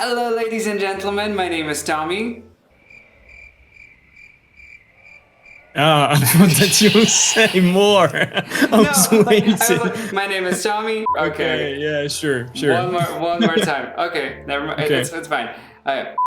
Hello, ladies and gentlemen. My name is Tommy. I thought that you would say more. I was waiting. My name is Tommy. Okay. Yeah, sure. One more time. Okay, never mind. Okay. It's fine.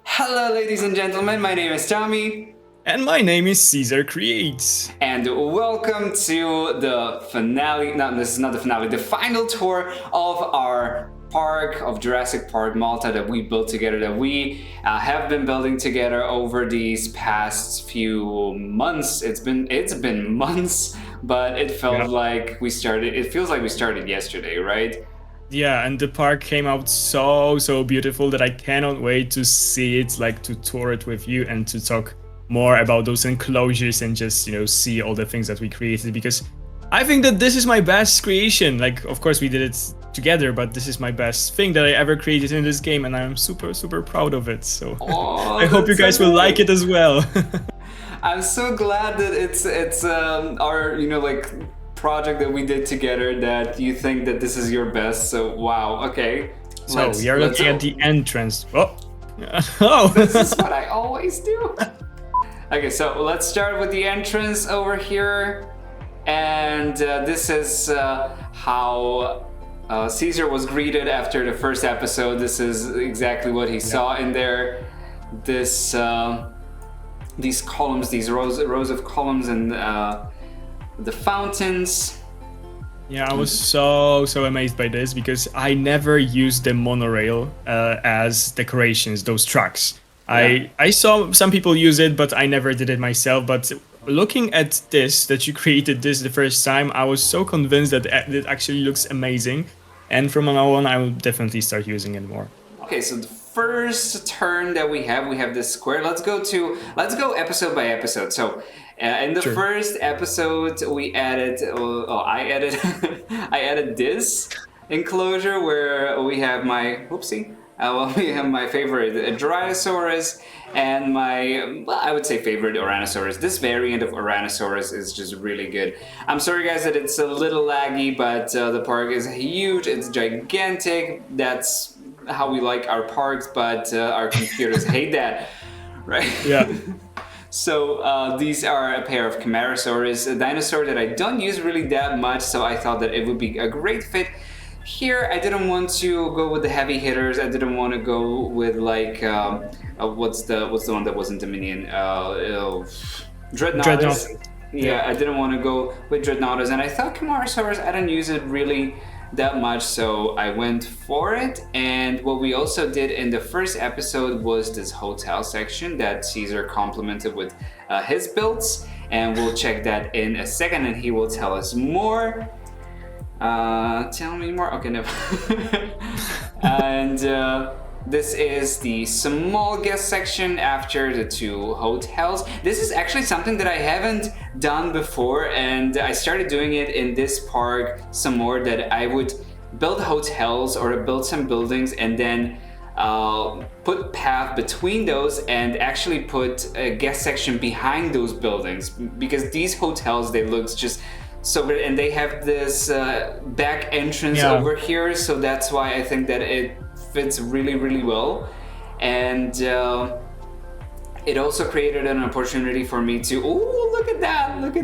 Hello, ladies and gentlemen. My name is Tommy. And my name is Cesar Creates. And welcome to the finale. No, this is not the finale. The final tour of our park of Jurassic Park Malta that we built together, that we have been building together over these past few months. It's been months, but it felt like we started. It feels like we started yesterday, right? Yeah, and the park came out so beautiful that I cannot wait to see it, like to tour it with you and to talk more about those enclosures and just, see all the things that we created, because I think that this is my best creation. Like, of course we did it together, but this is my best thing that I ever created in this game, and I'm super proud of it. So I hope you guys will like it as well. I'm so glad that it's our project that we did together, that you think that this is your best. So wow, okay. So we are looking at the entrance. Oh, this is what I always do. Okay, so let's start with the entrance over here, and this is how Cesar was greeted after the first episode. This is exactly what he saw in there. This these columns, these rows of columns, and the fountains. Yeah, I was so amazed by this, because I never used the monorail as decorations, those trucks. Yeah. I saw some people use it, but I never did it myself. But looking at this, that you created this the first time, I was so convinced that it actually looks amazing. And from now on, I will definitely start using it more. Okay, so the first turn that we have this square. Let's go episode by episode. So in the first episode, we added, I added, I added this enclosure where we have my, we have my favorite Gyranosaurus and my, I would say favorite Ouranosaurus. This variant of Ouranosaurus is just really good. I'm sorry guys that it's a little laggy, but the park is huge, it's gigantic. That's how we like our parks, but our computers hate that, right? Yeah. So these are a pair of Camarasaurus, a dinosaur that I don't use really that much, so I thought that it would be a great fit. Here, I didn't want to go with the heavy hitters. I didn't want to go with like what's the one that wasn't Dominion? Dreadnoughtus. Yeah, I didn't want to go with Dreadnoughtus, and I thought Camarasaurus, I don't use it really that much, so I went for it. And what we also did in the first episode was this hotel section that Cesar complemented with his builds, and we'll check that in a second, and he will tell us more. Tell me more. Okay, no. And this is the small guest section after the two hotels. This is actually something that I haven't done before, and I started doing it in this park some more, that I would build hotels or build some buildings and then put path between those and actually put a guest section behind those buildings, because these hotels, they look just so good, and they have this back entrance over here, so that's why I think that it fits really well. And it also created an opportunity for me to, look at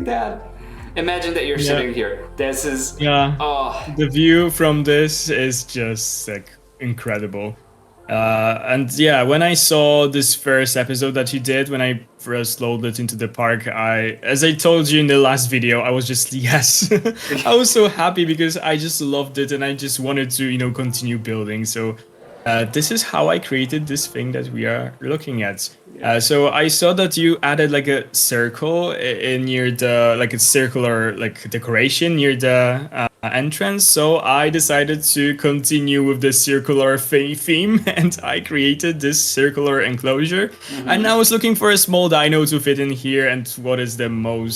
that. Imagine that you're sitting here. This is the view from this is just like incredible. And yeah, when I saw this first episode that you did, when I first loaded into the park, as I told you in the last video, I was just, yes. I was so happy because I just loved it and I just wanted to, continue building. So this is how I created this thing that we are looking at. So I saw that you added like a circle near the, like a circular like decoration near the entrance. So I decided to continue with the circular theme, and I created this circular enclosure. Mm-hmm. And I was looking for a small dino to fit in here. And what is the more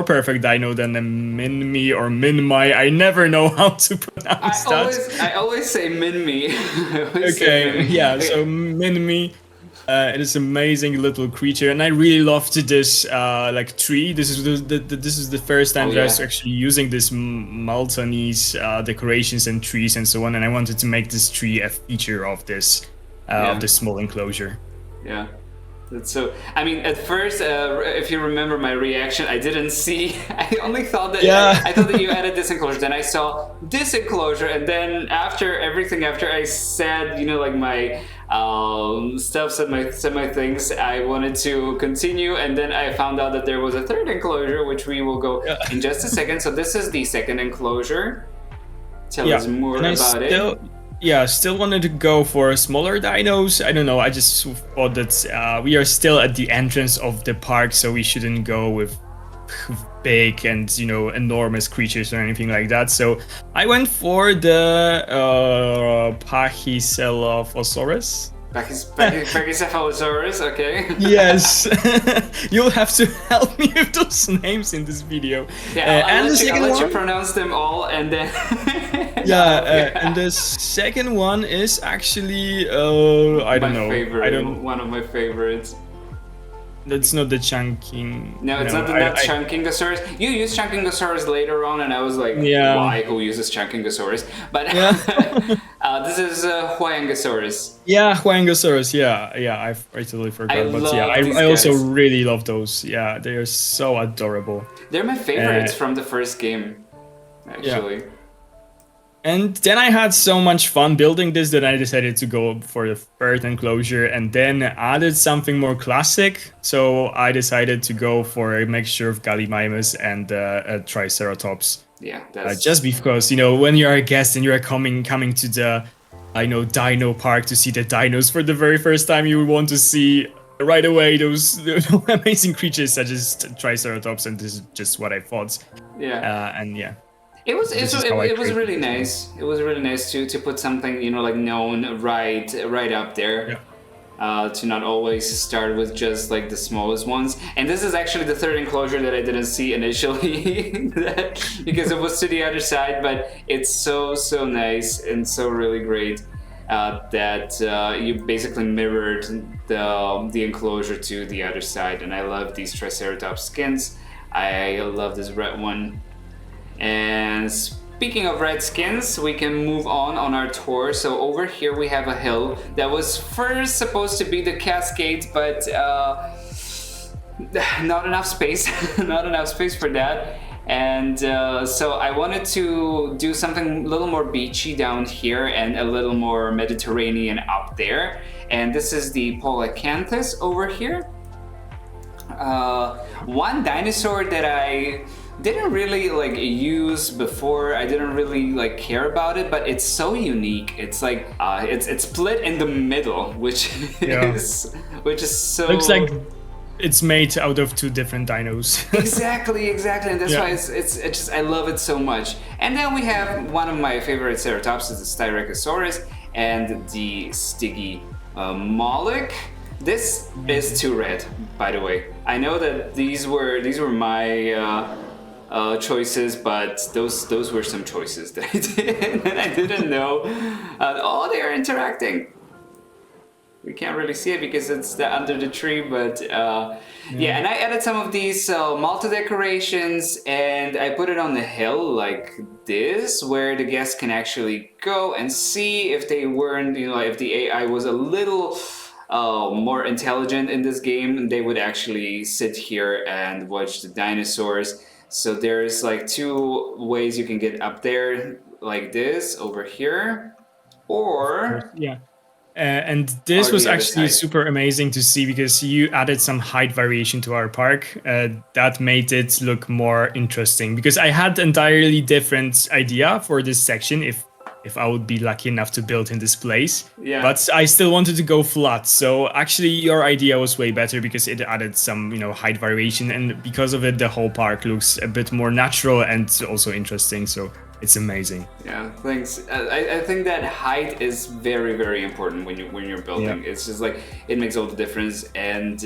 perfect dino than a Minmi or Minmi? I never know how to pronounce that. I always say Minmi. Okay, yeah. So Minmi. It is amazing little creature, and I really loved this like tree. This is this is the first time that I was actually using this Maltanese decorations and trees and so on, and I wanted to make this tree a feature of this small enclosure. Yeah. So, I mean, at first, if you remember my reaction, I didn't see. I only thought that I thought that you added this enclosure. Then I saw this enclosure, and then after I said, you know, like my stuff, said my things, I wanted to continue, and then I found out that there was a third enclosure, which we will go in just a second. So this is the second enclosure. Tell us more about it. Yeah, still wanted to go for smaller dinos. I don't know, I just thought that we are still at the entrance of the park, so we shouldn't go with big and, you know, enormous creatures or anything like that. So I went for the Pachycephalosaurus. Pachycephalosaurus, okay. Yes. You'll have to help me with those names in this video. Yeah, I'll let you pronounce them all, and then... and the second one is actually, I don't know. One of my favorites. That's not the chunking. No, it's not Chunkingosaurus. You used Chunkingosaurus later on, and I was like, why? Who uses Chunkingosaurus? But this is Huayangosaurus. Yeah, Huayangosaurus. Yeah, I totally forgot. I also really love those. Yeah, they are so adorable. They're my favorites from the first game, actually. Yeah. And then I had so much fun building this that I decided to go for the third enclosure and then added something more classic. So I decided to go for a mixture of Gallimimus and Triceratops. Yeah, just because, you know, when you're a guest and you're coming to the, Dino Park to see the dinos for the very first time, you want to see right away those amazing creatures such as Triceratops, and this is just what I thought. Yeah. It was really nice. It was really nice to put something, you know, like known right up there. Yeah. To not always start with just like the smallest ones. And this is actually the third enclosure that I didn't see initially because it was to the other side, but it's so nice and so really great that you basically mirrored the enclosure to the other side. And I love these Triceratops skins. I love this red one. And speaking of red skins, we can move on our tour. So over here we have a hill that was first supposed to be the Cascades, but not enough space, not enough space for that. And so I wanted to do something a little more beachy down here and a little more Mediterranean up there. And this is the Polacanthus over here. One dinosaur that I didn't really like use before. I didn't really like care about it, but it's so unique. It's like it's split in the middle, which is so. Looks like it's made out of two different dinos. Exactly, and that's why it's just I love it so much. And then we have one of my favorite Ceratops, is the Styracosaurus and the Stygimoloch. This is too red, by the way. I know that these were my choices, but those were some choices that I did and I didn't know. They are interacting. We can't really see it because it's under the tree, but and I added some of these Malta decorations and I put it on the hill like this, where the guests can actually go and see if they weren't, if the AI was a little more intelligent in this game, they would actually sit here and watch the dinosaurs. So there's like two ways you can get up there, like this over here, or and this was actually super amazing to see because you added some height variation to our park. That made it look more interesting because I had entirely different idea for this section if I would be lucky enough to build in this place. Yeah. But I still wanted to go flat. So actually your idea was way better because it added some, height variation, and because of it the whole park looks a bit more natural and also interesting. So it's amazing. Yeah, thanks. I think that height is very, very important when you're building. Yeah. It's just like it makes all the difference. And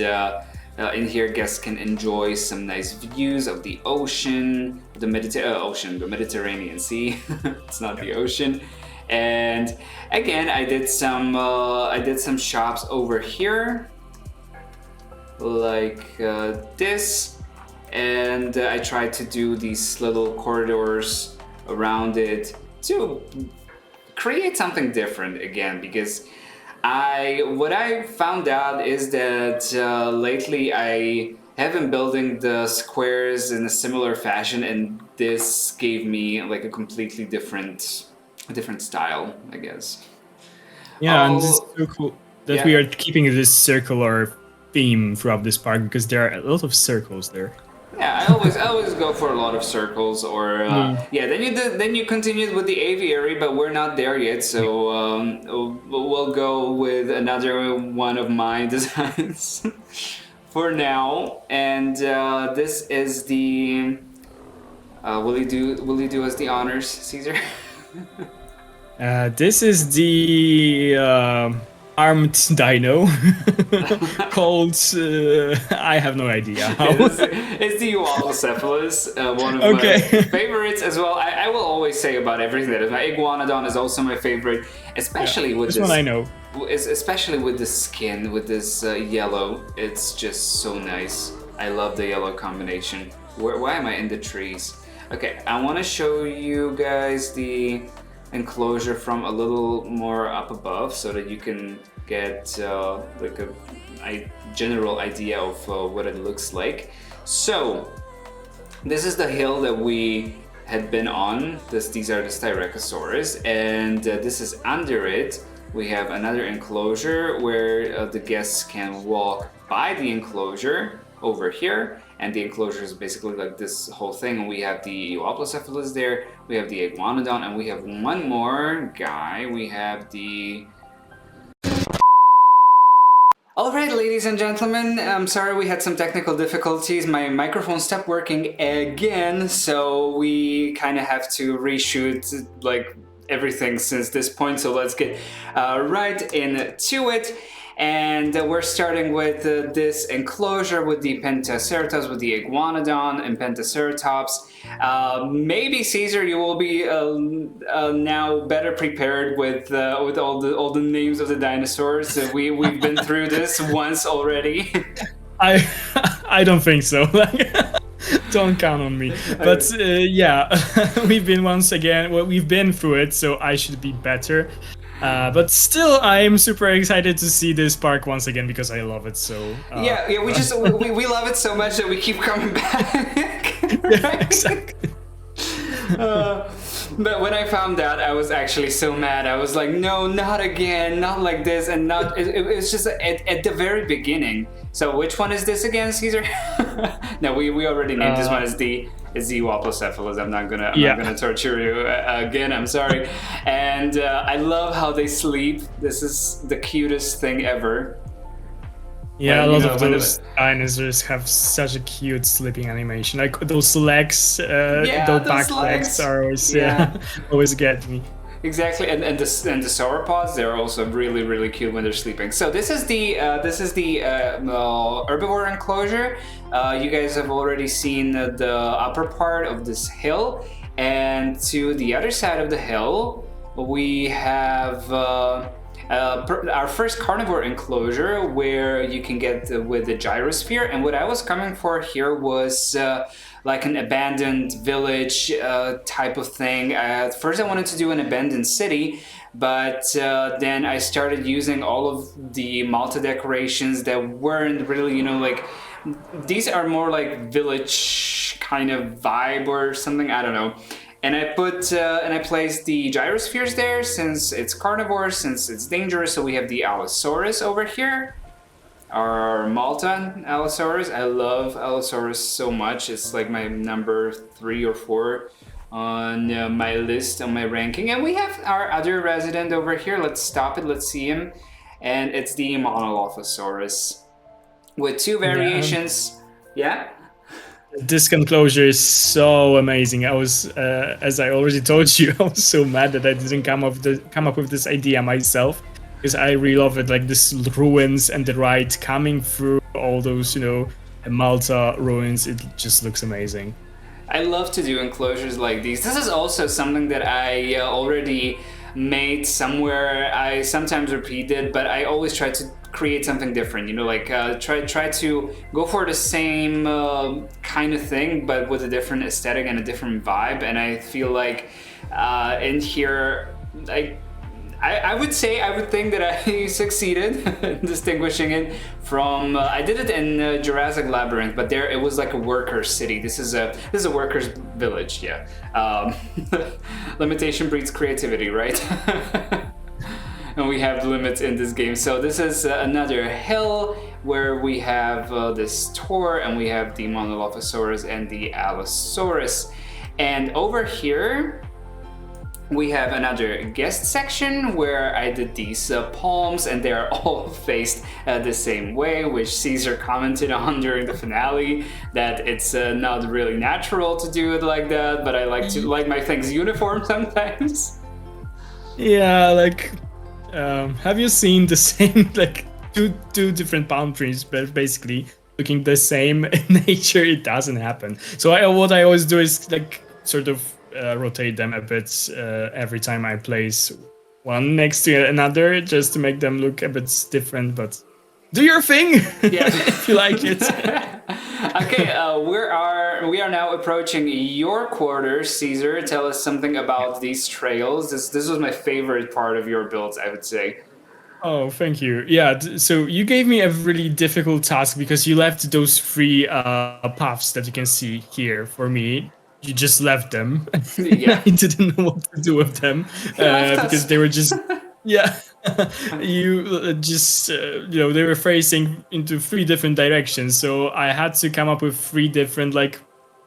in here, guests can enjoy some nice views of the ocean, the Mediterranean Sea. It's not the ocean. And again, I did some shops over here like this, and I tried to do these little corridors around it to create something different again, because what I found out is that lately I have been building the squares in a similar fashion, and this gave me like a completely different style, I guess. Yeah, and it's so cool that we yeah. are keeping this circular theme throughout this park, because there are a lot of circles there. Yeah, I always go for a lot of circles, or then you continued with the aviary, but we're not there yet, so we'll go with another one of my designs for now. And this is the will you do us the honors, Caesar? This is the armed dino called I have no idea how. It's the Dilophosaurus, one of my favorites as well. I will always say about everything that is my Iguanodon is also my favorite, especially with this one I know. Especially with the skin, with this yellow. It's just so nice. I love the yellow combination. Why am I in the trees? Okay, I want to show you guys the enclosure from a little more up above, so that you can get like a general idea of what it looks like. So this is the hill that we had been on. These are the Styracosaurus, and this is under it. We have another enclosure where the guests can walk by the enclosure over here, and the enclosure is basically like this whole thing. And we have the Dilophosaurus there, we have the Iguanodon, and we have one more guy. We have the... Alright, ladies and gentlemen, I'm sorry we had some technical difficulties. My microphone stopped working again, so we kind of have to reshoot like everything since this point. So let's get right into it. And we're starting with this enclosure with the Pentaceratops, with the Iguanodon and Pentaceratops. Maybe Caesar, you will be now better prepared with all the names of the dinosaurs. We've been through this once already. I don't think so. Don't count on me. But yeah, we've been through it, so I should be better. But still, I'm super excited to see this park once again because I love it so. Yeah, we love it so much that we keep coming back. Yeah, exactly. But when I found out, I was actually so mad. I was like, no, not again, not like this, and not. It was just at the very beginning. So which one is this again, Caesar? No, we already named this one as the Dilophosaurus. I'm not gonna torture you again. I'm sorry. And I love how they sleep. This is the cutest thing ever. Yeah, a lot of those dinosaurs have such a cute sleeping animation. Like those legs, those back legs are always always get me. Exactly, and the sauropods, they're also really cute when they're sleeping. So this is the herbivore enclosure. You guys have already seen the upper part of this hill, and to the other side of the hill we have our first carnivore enclosure, where you can get with the gyrosphere. And what I was coming for here was like an abandoned village type of thing. First I wanted to do an abandoned city, but then I started using all of the Malta decorations that weren't really, like, these are more like village kind of vibe or something, I don't know. And I placed the gyrospheres there, since it's carnivore, since it's dangerous. So we have the Allosaurus over here, our Malta Allosaurus. I love Allosaurus so much. It's like my number 3 or 4 on my list, on my ranking. And we have our other resident over here. Let's stop it, let's see him. And it's the Monolophosaurus with 2 variations. Yeah? This enclosure is so amazing. I was, as I already told you, I was so mad that I didn't come up with this idea myself, because I really love it. Like this ruins and the ride coming through all those, Malta ruins. It just looks amazing. I love to do enclosures like these. This is also something that I already made somewhere. I sometimes repeat it, but I always try to create something different. Like try to go for the same kind of thing, but with a different aesthetic and a different vibe. And I feel like in here, I would think that I succeeded in distinguishing it from. I did it in Jurassic Labyrinth, but there it was like a worker city. This is a workers village. Yeah, limitation breeds creativity, right? And we have limits in this game. So this is another hill where we have this tour, and we have the Monolophosaurus and the Allosaurus, and over here we have another guest section where I did these palms, and they're all faced the same way, which Cesar commented on during the finale, that it's not really natural to do it like that, but I like to like my things uniform sometimes. Yeah, like, have you seen the same, like, two different palm trees, but basically looking the same in nature? It doesn't happen. So what I always do is, like, sort of rotate them a bit every time I place one next to another, just to make them look a bit different. But do your thing, yeah, if you like it. Okay, we are now approaching your quarters, Cesar. Tell us something about these trails. This was my favorite part of your builds, I would say. Oh, thank you. Yeah, so you gave me a really difficult task because you left those three paths that you can see here for me. You just left them. Yeah. I didn't know what to do with them because they were just, yeah. You just, they were facing into three different directions. So I had to come up with three different, like,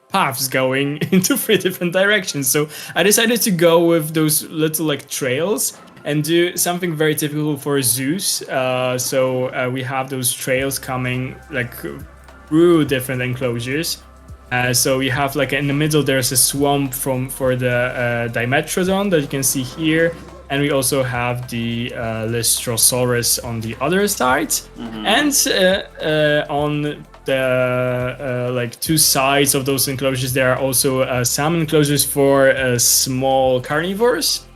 paths going into three different directions. So I decided to go with those little, like, trails and do something very typical for zoos. So we have those trails coming, like, through different enclosures. So you have, like, in the middle there's a swamp for the Dimetrodon that you can see here, and we also have the Lystrosaurus on the other side, and on the like two sides of those enclosures there are also some enclosures for small carnivores.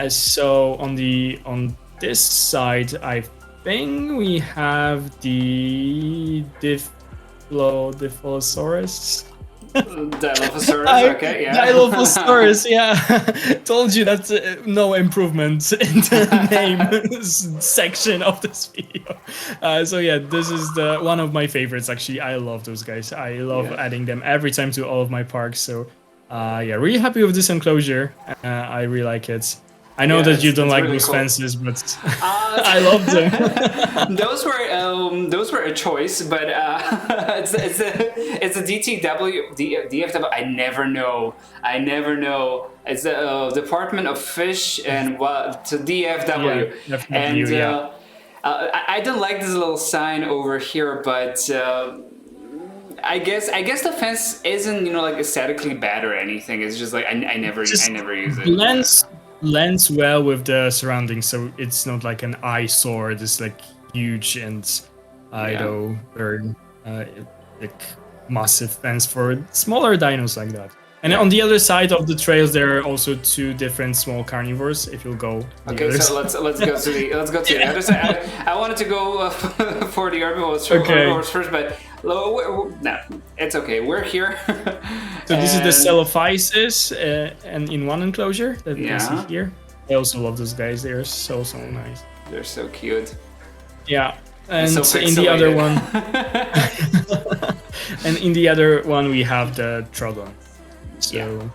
So on this side, I think we have the Dilophosaurus. Dilophosaurus, okay, yeah. Dilophosaurus, yeah. Told you that's no improvement in the name section of this video. So yeah, this is one of my favorites, actually. I love those guys. I love adding them every time to all of my parks. So yeah, really happy with this enclosure. I really like it. I know that you don't like really those fences, but I love them. those were a choice, but it's a DFW. I never know. It's the Department of Fish and what to DFW. Yeah, and I don't like this little sign over here, but I guess the fence isn't like aesthetically bad or anything. It's just like I never use it. Blends well with the surroundings, so it's not like an eyesore. This like huge and very like massive fence for smaller dinos like that. And on the other side of the trails, there are also two different small carnivores. If you'll go. Okay, so let's go to the other side. I wanted to go for the herbivores first, but no, it's okay. We're here. So this is the Celophysis, and in one enclosure that you can see here. I also love those guys. They're so nice. They're so cute. Yeah, and so in the other one, and in the other one we have the Troodon. So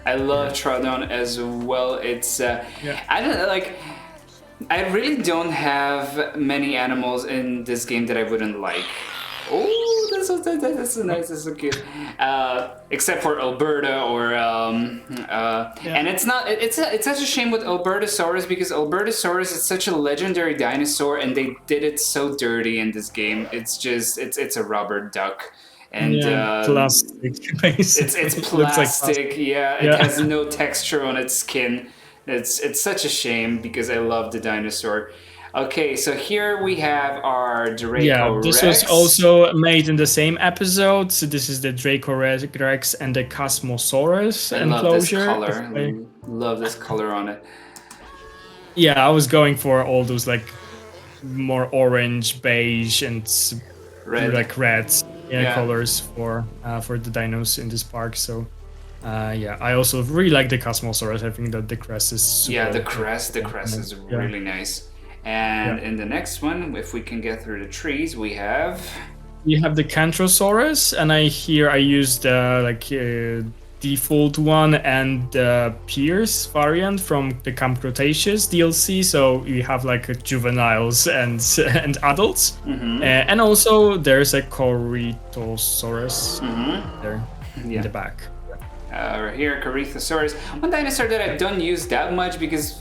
I love Troodon as well. It's I don't like. I really don't have many animals in this game that I wouldn't like. Oh, that's so nice. That's so cute. Except for Alberta or and it's not. It's such a shame with Albertosaurus because Albertosaurus is such a legendary dinosaur, and they did it so dirty in this game. It's just it's a rubber duck. And plastic. It's plastic. It has no texture on its skin. It's such a shame because I love the dinosaur. Okay, so here we have our Dracorex. Yeah, this was also made in the same episode. So this is the Dracorex and the Casmosaurus enclosure. Love this color. Love this color on it. Yeah, I was going for all those like more orange, beige, and Red. like red Yeah. colors for the dinos in this park. So I also really like the Cosmosaurus. I think that the crest is super, Yeah, the crest is really nice. And in the next one, if we can get through the trees, we have the Cantrosaurus, and I used default one and the Pierce variant from the Camp Cretaceous DLC. So you have like juveniles and adults, and also there's a Ceratosaurus there in the back. Right here, Corythosaurus. One dinosaur that I don't use that much because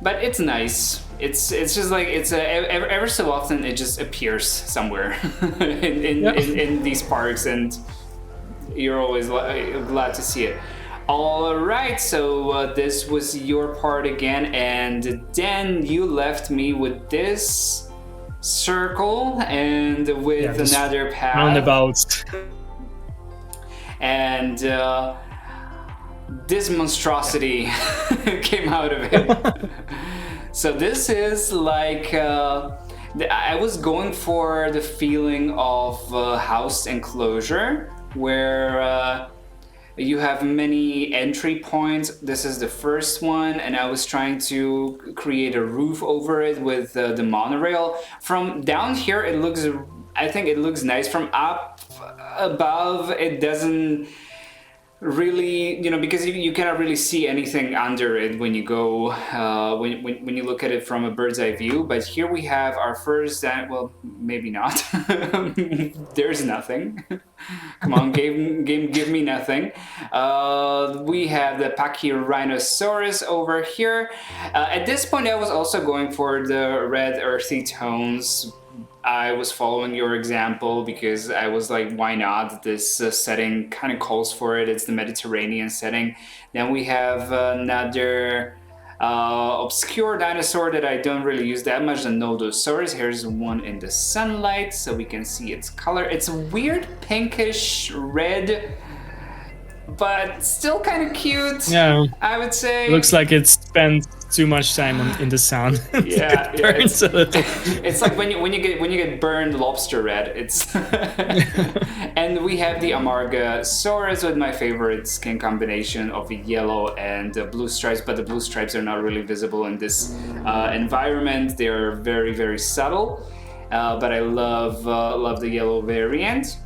but it's nice. It's just like ever so often it just appears somewhere in these parks, and you're always glad to see it. All right, so this was your part again, and then you left me with this circle and with another path. Roundabouts. And this monstrosity came out of it. So this is like I was going for the feeling of house enclosure, where you have many entry points. This is the first one, and I was trying to create a roof over it with the monorail. From down here, I think it looks nice. From up above, it doesn't really, because you cannot really see anything under it when you go when you look at it from a bird's eye view. But here we have our first, well, maybe not. There's nothing. Come on, game, give me nothing. We have the Pachycephalosaurus over here. At this point, I was also going for the red earthy tones. I was following your example because I was like, why not? This setting kind of calls for it. It's the Mediterranean setting. Then we have another obscure dinosaur that I don't really use that much, the Nodosauros. Here's one in the sunlight so we can see its color. It's a weird pinkish red, but still kind of cute. Yeah, I would say. Looks like it spent too much time in the sun. Yeah, it's like when you get burned lobster red. It's and we have the Amargasaurus with my favorite skin combination of yellow and blue stripes, but the blue stripes are not really visible in this environment. They are very, very subtle, but I love the yellow variant.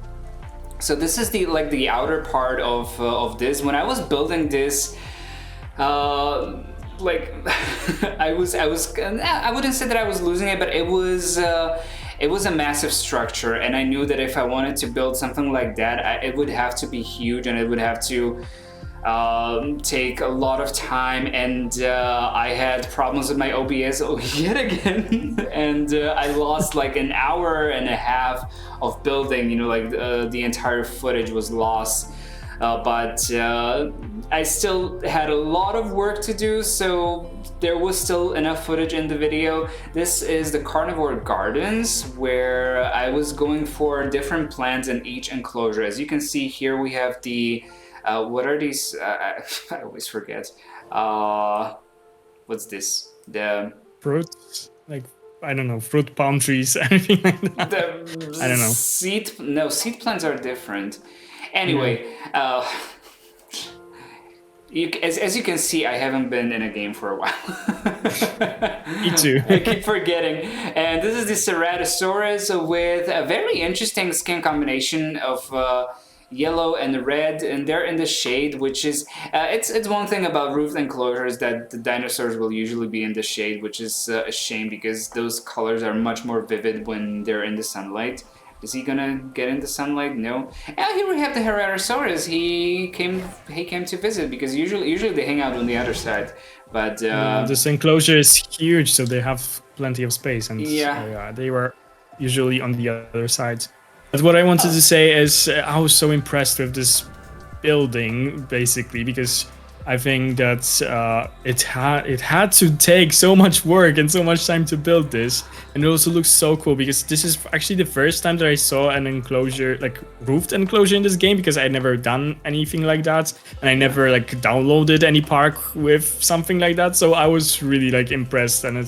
So this is the outer part of this. When I was building this, I wouldn't say that I was losing it, but it was a massive structure, and I knew that if I wanted to build something like that, it would have to be huge, and it would have to take a lot of time, and I had problems with my OBS yet again, and I lost like an hour and a half of building. The entire footage was lost. But I still had a lot of work to do, so there was still enough footage in the video. This is the Carnivore Gardens, where I was going for different plants in each enclosure. As you can see here, we have the what are these? I always forget. What's this? The fruits, I don't know, fruit palm trees, anything like that. I don't know. Seed plants are different. Anyway, as you can see, I haven't been in a game for a while. Me too. I keep forgetting. And this is the Ceratosaurus with a very interesting skin combination of yellow and red, and they're in the shade, which is it's one thing about roofed enclosures that the dinosaurs will usually be in the shade, which is a shame because those colors are much more vivid when they're in the sunlight. Is he gonna get in the sunlight? No. And here we have the Heratosaurus. He came to visit because usually they hang out on the other side. But this enclosure is huge, so they have plenty of space, and they were usually on the other side. But what I wanted to say is I was so impressed with this building, basically, because I think that it had to take so much work and so much time to build this, and it also looks so cool because this is actually the first time that I saw an enclosure, like roofed enclosure in this game, because I had never done anything like that, and I never downloaded any park with something like that. So I was really impressed, and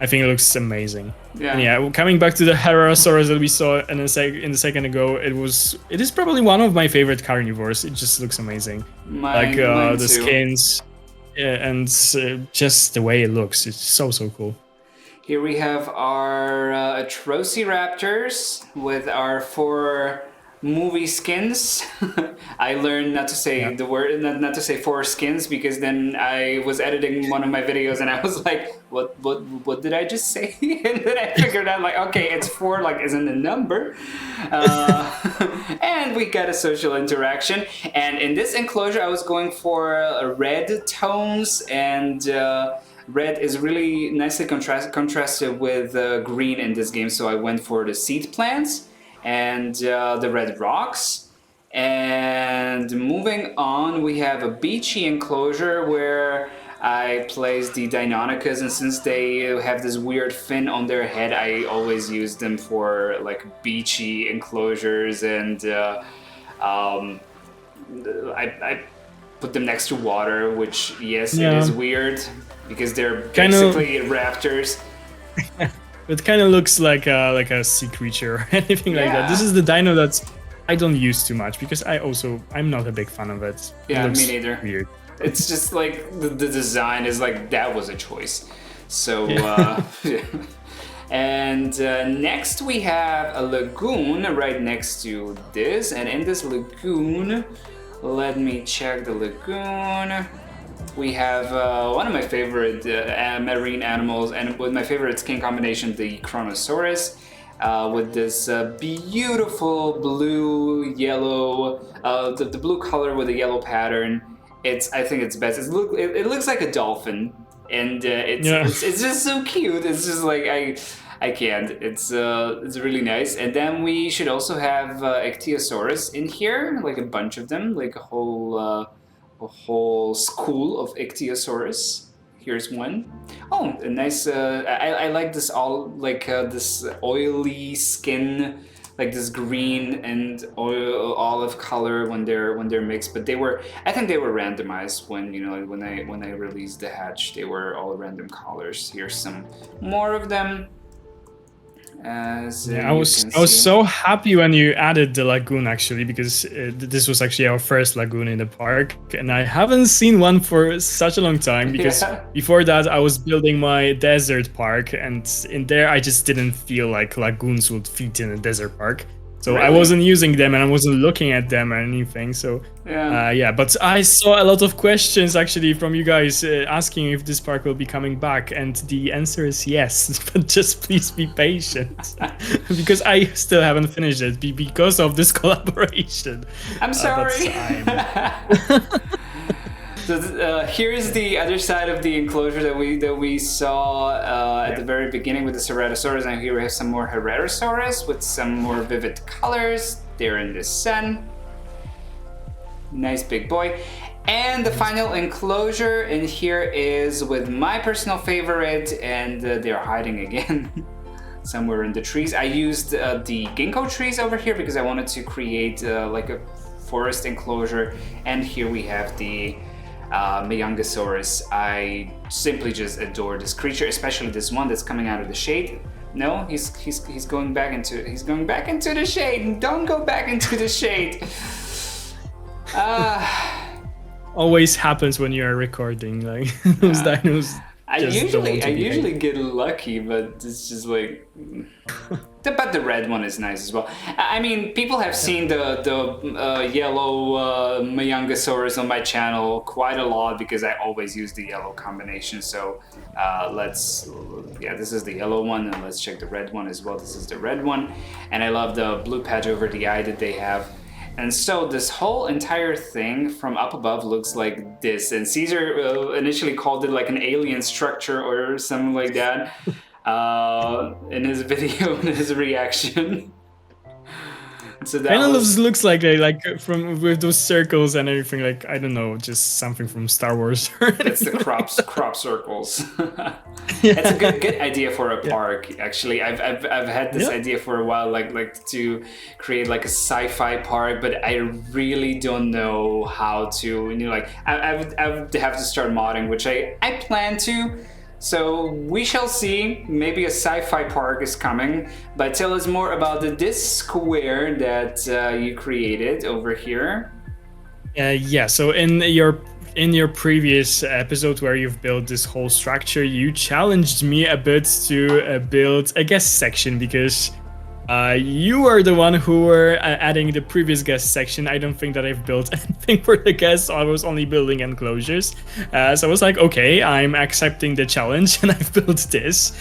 I think it looks amazing. Yeah. And yeah, coming back to the Heterosaurus that we saw in a second ago, it is probably one of my favorite carnivores. It just looks amazing. Mine the too. skins, yeah, and just the way it looks. It's so cool. Here we have our Atrociraptors with our 4 movie skins. I learned not to say the word, not to say 4 skins, because then I was editing one of my videos and I was like, what did I just say? And then I figured out, like, okay, it's 4, like, isn't a number. And we got a social interaction. And in this enclosure, I was going for red tones, and red is really nicely contrasted with green in this game, so I went for the seed plants and the red rocks. And moving on, we have a beachy enclosure where I placed the Deinocheirus, and since they have this weird fin on their head, I always use them for like beachy enclosures, and I put them next to water, which, yes, it is weird because they're basically raptors. It kind of looks like a sea creature or anything like that. This is the dino that I don't use too much because I'm not a big fan of it. Yeah, it looks me neither. Weird. It's just like the design is like, that was a choice. So, and next we have a lagoon right next to this, and in this lagoon, let me check the lagoon. We have one of my favorite marine animals, and with my favorite skin combination, the Kronosaurus, with this beautiful blue, yellow, the blue color with a yellow pattern. I think it's best. It looks like a dolphin, and it's just so cute. It's just like I can't. It's really nice. And then we should also have Ichthyosaurus in here, like a bunch of them, like a whole school of Ichthyosaurus. Here's one. Oh, a nice. I like this this oily skin, like this green and olive color when they're mixed. But I think they were randomized when I released the hatch. They were all random colors. Here's some more of them. I was so happy when you added the lagoon, actually, because this was actually our first lagoon in the park, and I haven't seen one for such a long time, because before that I was building my desert park, and in there I just didn't feel like lagoons would fit in a desert park. So I wasn't using them and I wasn't looking at them or anything. So but I saw a lot of questions actually from you guys asking if this park will be coming back, and the answer is yes. But just please be patient because I still haven't finished it because of this collaboration. I'm sorry. So here's the other side of the enclosure that we saw at the very beginning with the Ceratosaurus, and here we have some more Heretosaurus with some more vivid colors. They're in the sun. Nice big boy. And the final enclosure in here is with my personal favorite, and they're hiding again somewhere in the trees. I used the ginkgo trees over here because I wanted to create like a forest enclosure, and here we have the Majungasaurus. I simply just adore this creature, especially this one that's coming out of the shade. No, he's going back into the shade. Don't go back into the shade. Always happens when you are recording, like those dinos. I usually get lucky, but it's just like. But the red one is nice as well. I mean, people have seen the yellow Majungasaurus on my channel quite a lot because I always use the yellow combination. So this is the yellow one, and let's check the red one as well. This is the red one, and I love the blue patch over the eye that they have. And so this whole entire thing from up above looks like this. And Cesar initially called it like an alien structure or something like that in his video, in his reaction. So that kind of looks like from with those circles and everything, like, I don't know, just something from Star Wars. It's the crop circles. It's a good idea for a park. Actually, I've had this idea for a while, like to create like a sci-fi park, but I really don't know how to. I would have to start modding, which I plan to. So we shall see. Maybe a sci-fi park is coming. But tell us more about this square that you created over here. Yeah. So in your previous episode where you've built this whole structure, you challenged me a bit to build a guest section because you were the one who were adding the previous guest section. I don't think that I've built anything for the guests. I was only building enclosures. So I was like, okay, I'm accepting the challenge, and I've built this.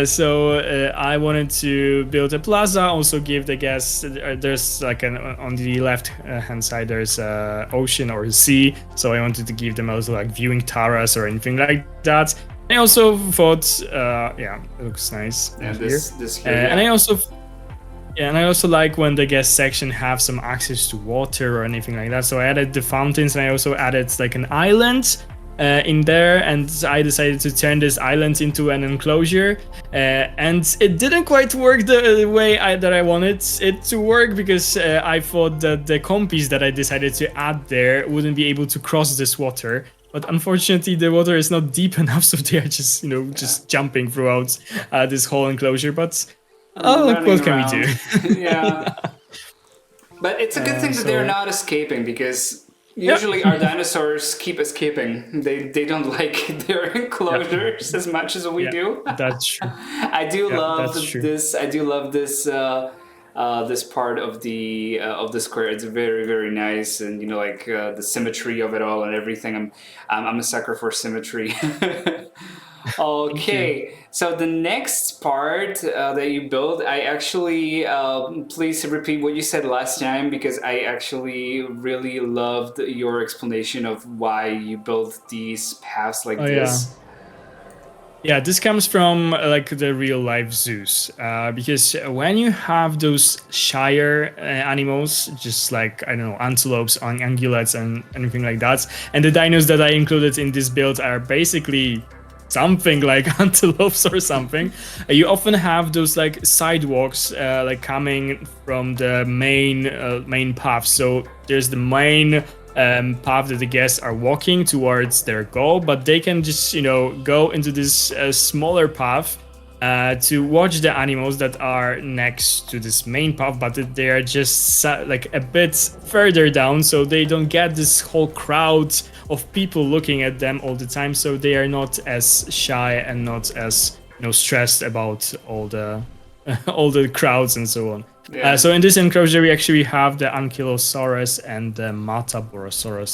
So I wanted to build a plaza, also give the guests, there's like on the left hand side, there's ocean or sea. So I wanted to give them also like viewing terrace or anything like that. I also thought, it looks nice. And this here. And I also like when the guest section have some access to water or anything like that. So I added the fountains, and I also added like an island in there, and I decided to turn this island into an enclosure. And it didn't quite work the way that I wanted it to work, because I thought that the compies that I decided to add there wouldn't be able to cross this water. But unfortunately, the water is not deep enough, so they are just, just jumping throughout this whole enclosure. But what can we do? Yeah. But it's a good thing that they're not escaping, because usually our dinosaurs keep escaping. They don't like their enclosures as much as we do. That's true. I do love this. I do love this. This part of the square. It's very, very nice, and the symmetry of it all and everything. I'm a sucker for symmetry. Okay, so the next part that you build, I actually, please repeat what you said last time, because I actually really loved your explanation of why you built these paths like this. Yeah, this comes from like the real life zoos, because when you have those shire animals, just like, I don't know, antelopes, ungulates and anything like that, and the dinos that I included in this build are basically something like antelopes or something, you often have those like sidewalks like coming from the main path. So there's the main path that the guests are walking towards their goal, but they can just go into this smaller path to watch the animals that are next to this main path, but they are just like a bit further down, so they don't get this whole crowd of people looking at them all the time, so they are not as shy and not as stressed about all the crowds and so on. Yeah. So in this enclosure, we actually have the Ankylosaurus and the Malta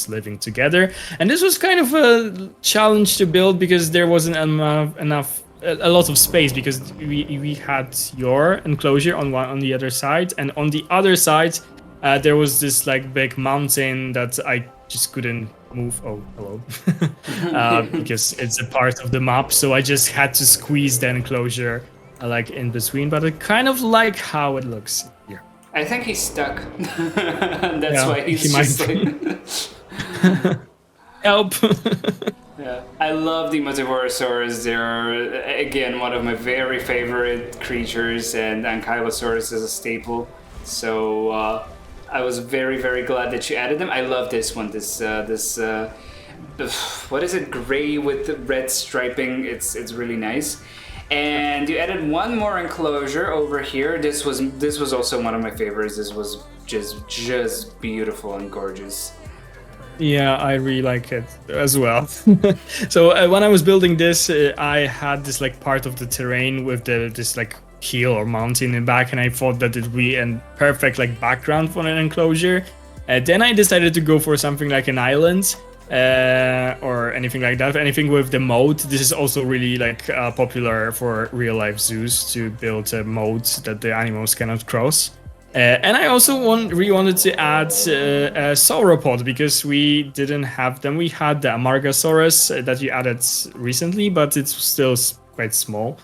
living together, and this was kind of a challenge to build because there wasn't a lot of space, because we had your enclosure on the other side, and on the other side there was this like big mountain that I just couldn't move. Oh, hello. Because it's a part of the map, so I just had to squeeze the enclosure like in between, but I kind of like how it looks here. I think he's stuck. That's why he's just like... Help. Yeah, I love the Majungasaurus. They're, again, one of my very favorite creatures, and Ankylosaurus is a staple. So I was very, very glad that you added them. I love this one. This what is it? Gray with the red striping. It's really nice. And you added one more enclosure over here. This was also one of my favorites. This was just beautiful and gorgeous. Yeah, I really like it as well. So when I was building this, I had this like part of the terrain with this like hill or mountain in the back, and I thought that it would be a perfect like background for an enclosure. Then I decided to go for something like an island or anything like that. Anything with the moat. This is also really like popular for real life zoos, to build a moat that the animals cannot cross. And I also really wanted to add a sauropod, because we didn't have them. We had the Amargasaurus that you added recently, but it's still quite small.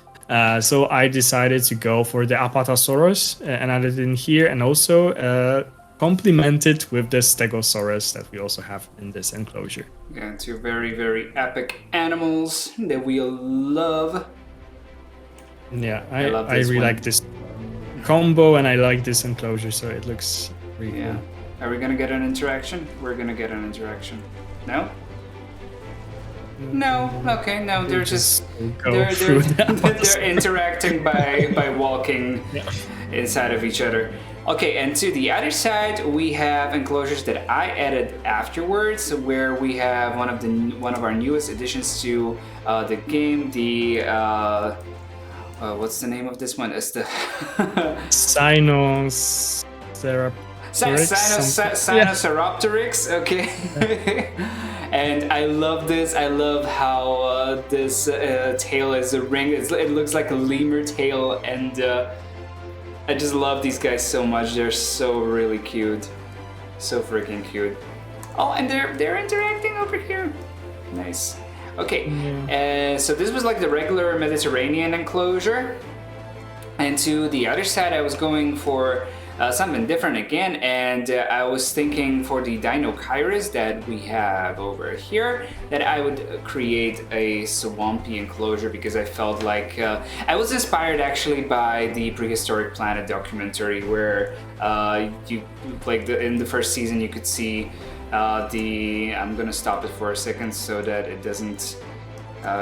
So I decided to go for the Apatosaurus and add it in here, and also complement it with the Stegosaurus that we also have in this enclosure. Yeah, two very, very epic animals that we love. Yeah, I really like this combo, and I like this enclosure, so it looks really cool. Are we gonna get an interaction? We're gonna get an interaction. No? No, okay, no, they're just go they're through that. they're interacting by walking Yeah. inside of each other. Okay, and to the other side we have enclosures that I added afterwards, where we have one of our newest additions to the game. The what's the name of this one? It's the Sinoceropteryx. Okay. And I love this. I love how this tail is a ring. It looks like a lemur tail, and I just love these guys so much. They're so really cute, so freaking cute. Oh, and they're interacting over here. Nice. Okay, so this was like the regular Mediterranean enclosure, and to the other side I was going for something different again, and I was thinking for the Deinocheirus that we have over here that I would create a swampy enclosure, because I felt like I was inspired actually by the Prehistoric Planet documentary, where you like in the first season you could see I'm gonna stop it for a second so that it doesn't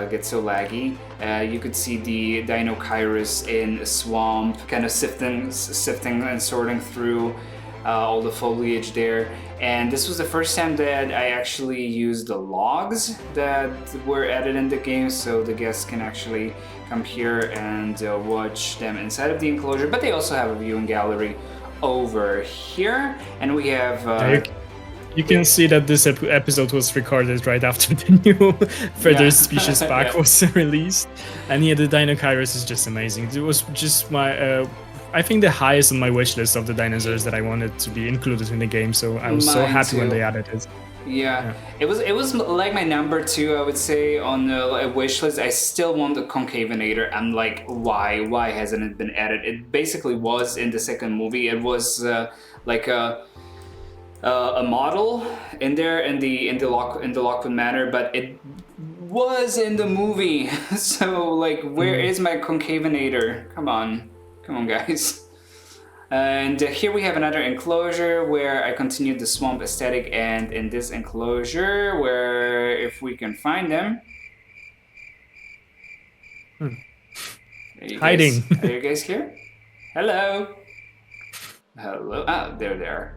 get so laggy. You could see the Deinocheirus in a swamp, kind of sifting and sorting through all the foliage there. And this was the first time that I actually used the logs that were added in the game, so the guests can actually come here and watch them inside of the enclosure. But they also have a viewing gallery over here, and we have. You can see that this episode was recorded right after the new Further Species Pack was released. And yeah, the Deinocheirus is just amazing. It was just my, I think the highest on my wish list of the dinosaurs that I wanted to be included in the game. So I was so happy when they added it. Yeah. It was like my number 2, I would say, on the wish list. I still want the Concavinator. I'm like, why hasn't it been added? It basically was in the second movie. It was like a model in there in the Lockwood Manor, but it was in the movie. So like, where is my Concavinator? Come on guys. And here we have another enclosure where I continued the swamp aesthetic, and in this enclosure, where if we can find them, hiding. Are you guys here? Hello. Ah, there they are.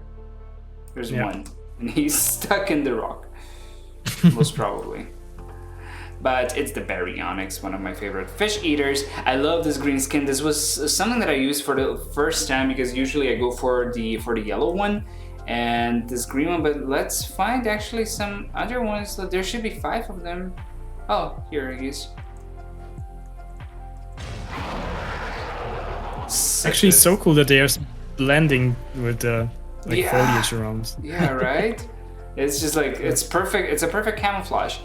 There's one, and he's stuck in the rock, most probably. But it's the Baryonyx, one of my favorite fish eaters. I love this green skin. This was something that I used for the first time, because usually I go for the yellow one and this green one. But let's find actually some other ones. So there should be 5 of them. Oh, here he is. Actually, it's so cool that they are blending with the foliage around. Yeah, right? It's just like, it's perfect. It's a perfect camouflage.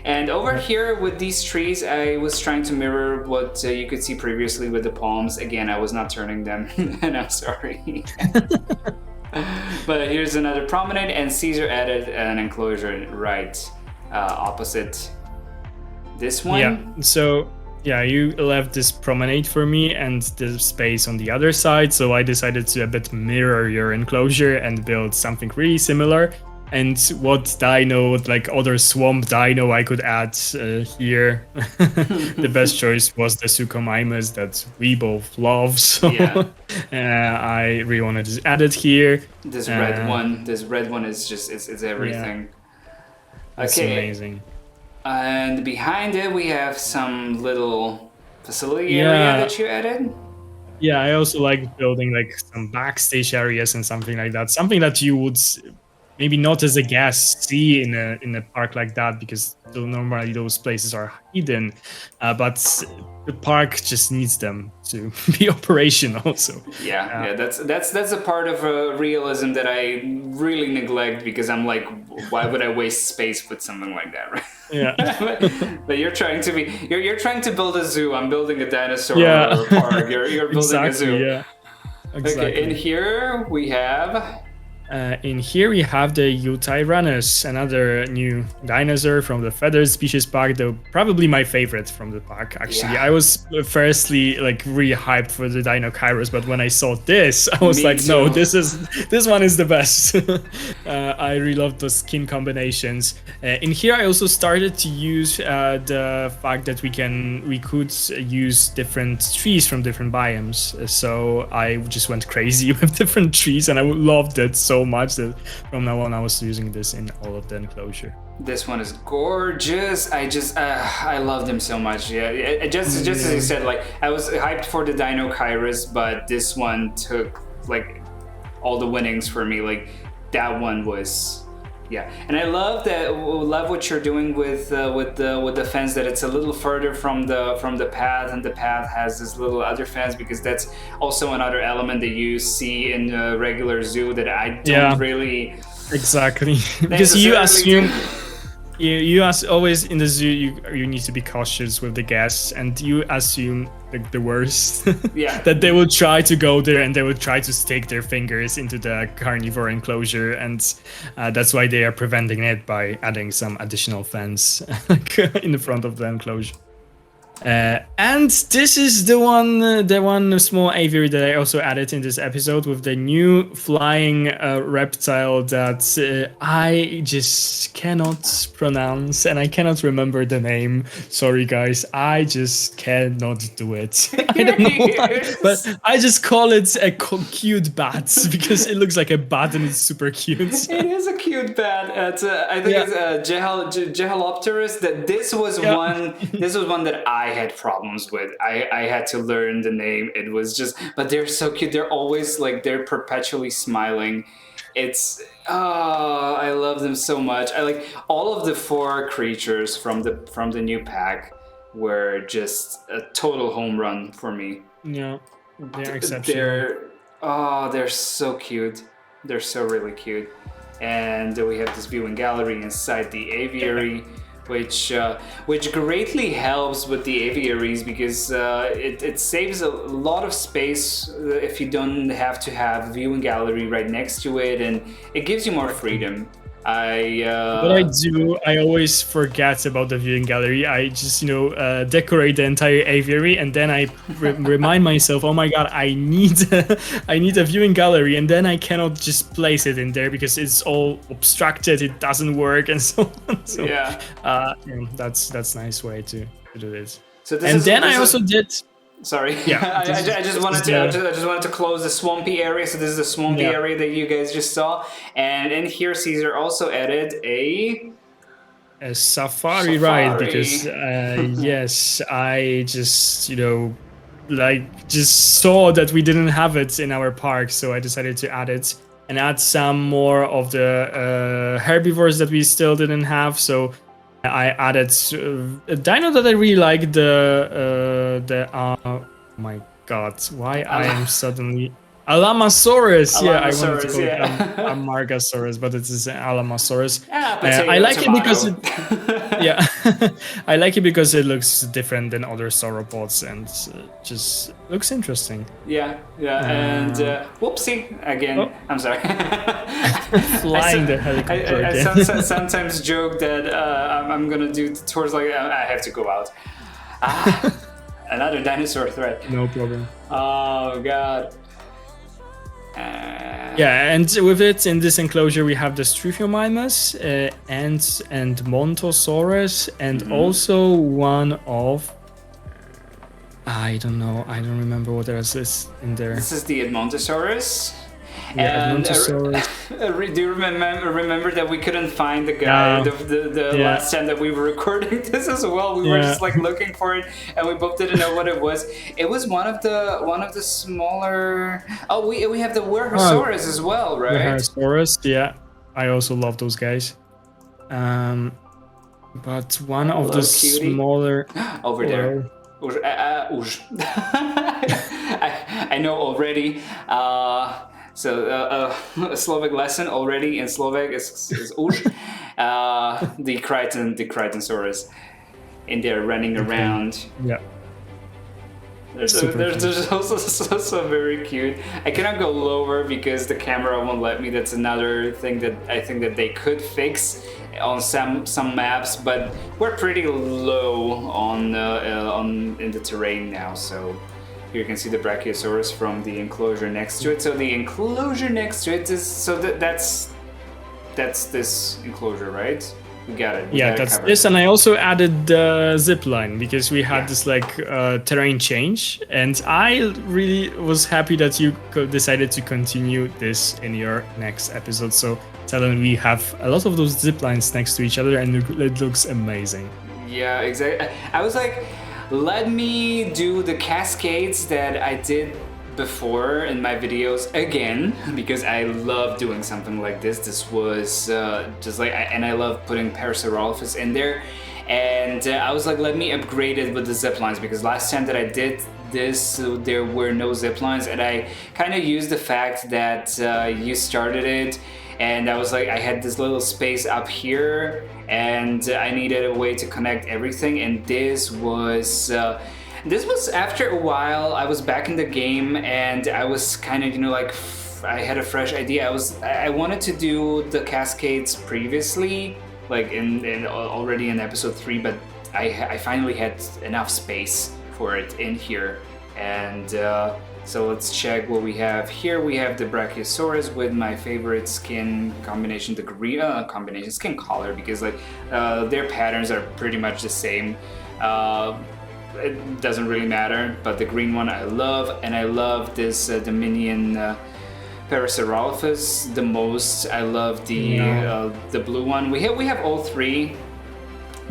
And over here with these trees, I was trying to mirror what you could see previously with the palms. Again, I was not turning them, and I'm sorry. But here's another promenade, and Cesar added an enclosure right opposite this one. Yeah, so yeah, you left this promenade for me and the space on the other side, so I decided to a bit mirror your enclosure and build something really similar. And what dino, like other swamp dino I could add here, the best choice was the Suchomimus that we both love, so I really wanted to add it here. This red one is just, it's everything. Yeah. It's amazing. And behind it we have some little facility area that you added. Yeah, I also like building like some backstage areas and something like that. Something that you would maybe not as a guest see in a park like that, because normally those places are hidden, but the park just needs them to be operational. So that's a part of realism that I really neglect, because I'm like, why would I waste space with something like that, right? Yeah. But you're trying to build a zoo. I'm building a dinosaur park. You're building a zoo. Yeah. Exactly. Okay, in here we have In here we have the Yutyrannus, another new dinosaur from the feathered species pack, though probably my favorite from the pack, actually. Yeah. I was firstly like really hyped for the Deinocheirus, but when I saw this, I was Me like, no, too. this one is the best. I really love the skin combinations. In here I also started to use the fact that we could use different trees from different biomes. So I just went crazy with different trees, and I loved it so much that from now on I was using this in all of the enclosure. This one is gorgeous. I love them so much. Yeah, just as you said, like I was hyped for the Deinocheirus, but this one took like all the winnings for me. Like that one was, yeah. And I love what you're doing with the fence. That it's a little further from the path, and the path has this little other fence, because that's also another element that you see in a regular zoo that I don't really. Exactly, because you assume. You always in the zoo, you need to be cautious with the guests, and you assume the worst. Yeah. That they will try to go there and they will try to stick their fingers into the carnivore enclosure, and that's why they are preventing it by adding some additional fence in the front of the enclosure. And this is the one small aviary that I also added in this episode with the new flying reptile that I just cannot pronounce, and I cannot remember the name. Sorry guys, I just cannot do it. I don't know why, but I just call it a cute bat because it looks like a bat and it's super cute. It is a cute bat. I think it's Jeholopterus. That this was one. This was one that I had problems with. I had to learn the name. It was just, but they're so cute. They're always like, they're perpetually smiling. It's I love them so much. I like all of the 4 creatures from the new pack were just a total home run for me. Yeah, they're exceptional. They're so cute. They're so really cute. And we have this viewing gallery inside the aviary, which greatly helps with the aviaries, because it saves a lot of space if you don't have to have viewing gallery right next to it, and it gives you more freedom. What I do, I always forget about the viewing gallery. I just, decorate the entire aviary, and then I remind myself, oh my god, I need a viewing gallery, and then I cannot just place it in there because it's all obstructed, it doesn't work, and so on. So, that's a nice way to do this. So I also did. Sorry. Yeah. I just wanted to close the swampy area. So this is the swampy area that you guys just saw, and in here Cesar also added a safari ride, because yes, I just just saw that we didn't have it in our park, so I decided to add it and add some more of the herbivores that we still didn't have. So I added a dino that I really like, oh my god, why I am suddenly Allosaurus. Yeah, I wanted to call it Amargasaurus, but it is Allosaurus. I like it because I like it because it looks different than other sauropods and just looks interesting. And whoopsie again. Oh. I'm sorry. Flying the helicopter I sometimes joke that I'm gonna do tours like I have to go out. Another dinosaur threat. No problem. Oh god. And with it in this enclosure we have the Suchomimus and Montosaurus, and also one of I don't remember what else is in there. This is the Edmontosaurus. Yeah, and do you remember that we couldn't find the guy the last time that we were recording this as well? We were just like looking for it, and we both didn't know what it was. It was one of the smaller. Oh, we have the Werhosaurus as well, right? Werhosaurus, yeah. I also love those guys. But one of the smaller over there. I know already. So a Slovak lesson already in Slovak is už. The Crichtonsaurus in there running around. Yeah. There's also so very cute. I cannot go lower because the camera won't let me. That's another thing that I think that they could fix on some maps, but we're pretty low on in the terrain now. So here you can see the Brachiosaurus from the enclosure next to it. So the enclosure next to it is that's this enclosure, right? We got it. Yeah, that's this, and I also added the zip line because we had this like terrain change, and I really was happy that you decided to continue this in your next episode. So suddenly we have a lot of those zip lines next to each other, and it looks amazing. Yeah, exactly. I was like, let me do the cascades that I did before in my videos again, because I love doing something like this. This was just like, and I love putting Parasaurolophus in there, and I was like, let me upgrade it with the zip lines, because last time that I did this there were no zip lines, and I kind of used the fact that you started it, and I was like, I had this little space up here and I needed a way to connect everything, and this was after a while. I was back in the game and I was kind of, like, I had a fresh idea. I wanted to do the cascades previously, like in already in episode 3, but I finally had enough space for it in here. And so let's check what we have here. We have the Brachiosaurus with my favorite skin combination, the green combination skin color, because like their patterns are pretty much the same. It doesn't really matter, but the green one I love, and I love this Dominion Parasaurolophus the most. I love the blue one. We have all three,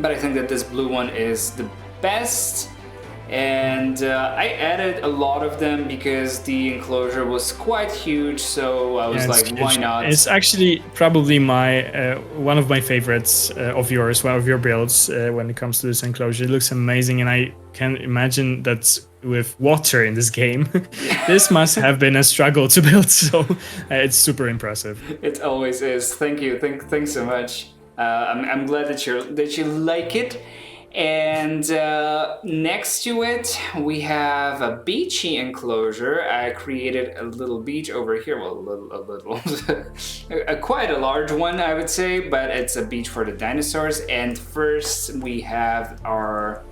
but I think that this blue one is the best. And I added a lot of them because the enclosure was quite huge, so I was like, why not? It's actually probably my one of my favorites of yours, one of your builds when it comes to this enclosure. It looks amazing, and I can imagine that with water in this game, this must have been a struggle to build, so it's super impressive. It always is. Thank you. Thanks so much. I'm glad that you like it. And next to it, we have a beachy enclosure. I created a little beach over here. Well, a little, quite a large one, I would say, but it's a beach for the dinosaurs. And first, we have our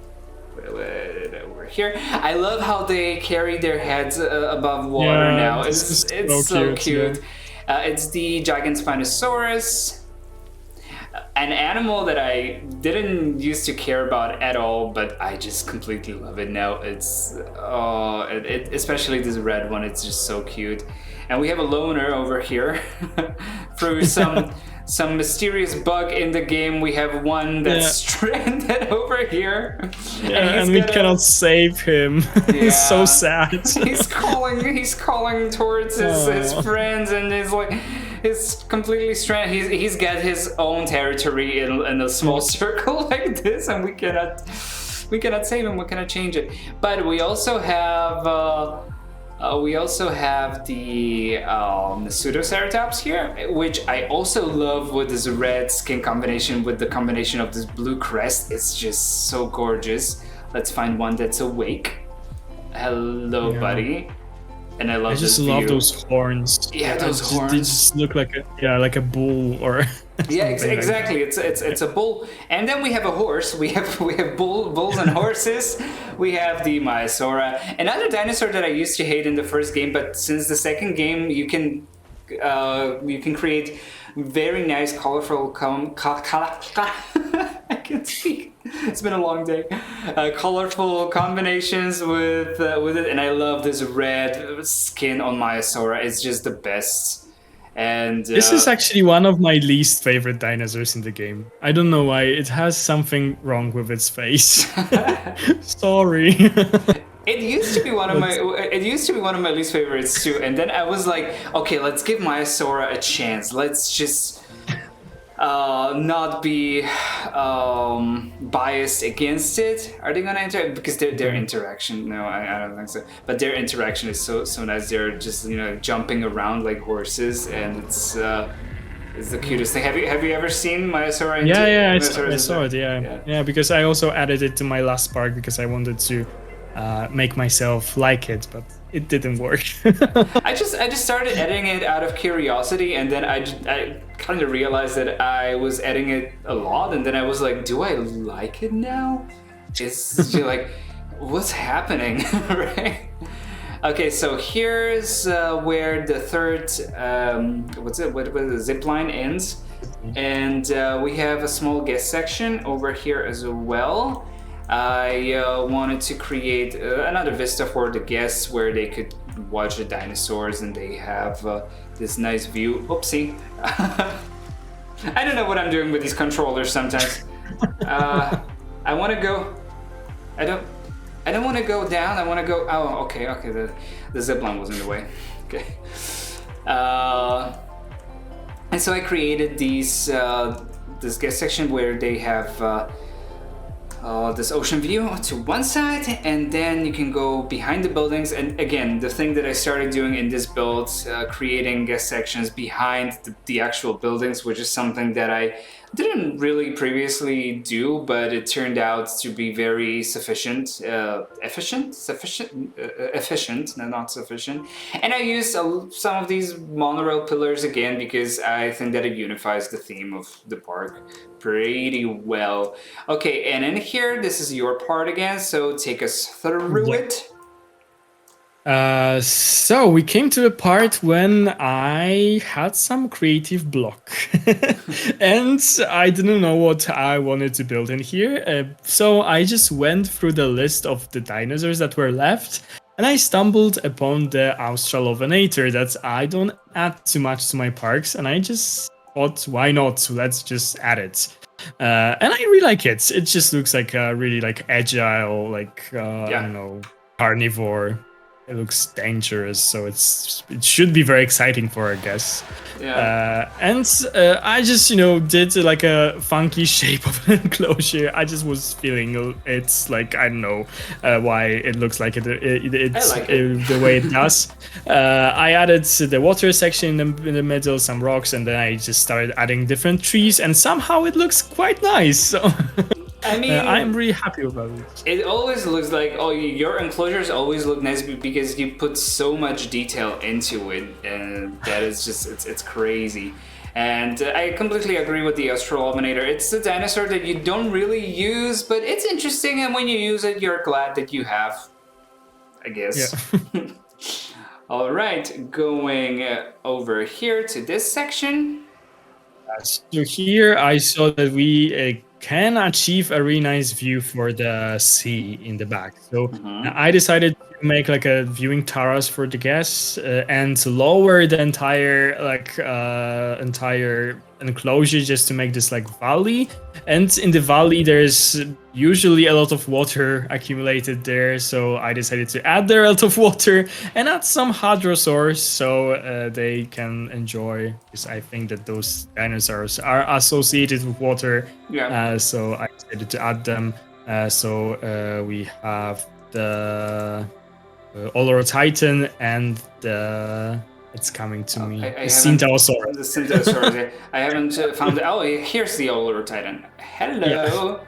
over here. I love how they carry their heads above water now. It's so cute. Yeah. It's the giant Spinosaurus. An animal that I didn't used to care about at all, but I just completely love it now. It's especially this red one. It's just so cute. And we have a loner over here. Through some mysterious bug in the game, we have one that's stranded over here. Yeah, and we cannot save him. He's so sad. He's calling towards his friends, and he's completely stranded. He's got his own territory in a small circle like this, and we cannot save him. We cannot change it. But we also have the Pseudoceratops here, which I also love with this red skin combination with the combination of this blue crest. It's just so gorgeous. Let's find one that's awake. Hello, buddy. And I love those horns. Yeah, those horns. They just look like a bull or. Yeah, exactly. Like it's a bull, and then we have a horse. We have bulls and horses. We have the Maiasaura, another dinosaur that I used to hate in the first game, but since the second game you can create very nice, colorful I can't speak. It's been a long day. Colorful combinations with it, and I love this red skin on Maiasaura. It's just the best. And this is actually one of my least favorite dinosaurs in the game. I don't know why. It has something wrong with its face. Sorry. It used to be one of my least favorites too. And then I was like, okay, let's give Maiasaura a chance. Let's just not be biased against it. Are they gonna interact? Because their interaction, no, I don't think so. But their interaction is so nice. They're just jumping around like horses, and it's the cutest thing. Have you ever seen Maiasaura? I saw it. Yeah, because I also added it to my last park because I wanted to make myself like it, but it didn't work. I just started editing it out of curiosity, and then I kind of realized that I was editing it a lot, and then I was like, do I like it now? It's like, what's happening, right? Okay, so here's where the third what the zip line ends, and we have a small guest section over here as well. I wanted to create another vista for the guests where they could watch the dinosaurs, and they have this nice view. Oopsie. I don't know what I'm doing with these controllers sometimes. I want to go. I don't want to go down. I want to go. Oh, okay. The zip line was in the way. Okay. And so I created these this guest section where they have this ocean view to one side, and then you can go behind the buildings. And again, the thing that I started doing in this build, creating guest sections behind the actual buildings, which is something that I didn't really previously do, but it turned out to be very efficient, no, not sufficient. And I used some of these monorail pillars again because I think that it unifies the theme of the park pretty well. Okay, and in here, this is your part again, so take us through it. So we came to the part when I had some creative block and I didn't know what I wanted to build in here. So I just went through the list of the dinosaurs that were left, and I stumbled upon the Australopithecus that I don't add too much to my parks, and I just thought, why not? So let's just add it. And I really like it. It just looks like a really like agile, like I don't know, carnivore. It looks dangerous, so it should be very exciting for our guests. Yeah. And I just did like a funky shape of an enclosure. I just was feeling it's like I don't know why it looks like it's I like it. The way it does. I added the water section in the middle, some rocks, and then I just started adding different trees, and somehow it looks quite nice. So. I mean, I'm really happy about it. It always looks like, your enclosures always look nice because you put so much detail into it, and that is just, it's crazy. And I completely agree with the Australopithecus. It's a dinosaur that you don't really use, but it's interesting, and when you use it, you're glad that you have, I guess. Yeah. All right, going over here to this section. So here I saw that we can achieve a really nice view for the sea in the back. So I decided to make like a viewing terrace for the guests and lower the entire enclosure just to make this like valley. And in the valley there's usually a lot of water accumulated there, so I decided to add there a lot of water and add some hadrosaurs so they can enjoy, because I think that those dinosaurs are associated with water. So I decided to add them. So we have the Olorotitan and the... It's coming to me. The Syntaosaurus. The Syntaosaurus. I haven't found... Oh, here's the Olorotitan. Hello. Yeah.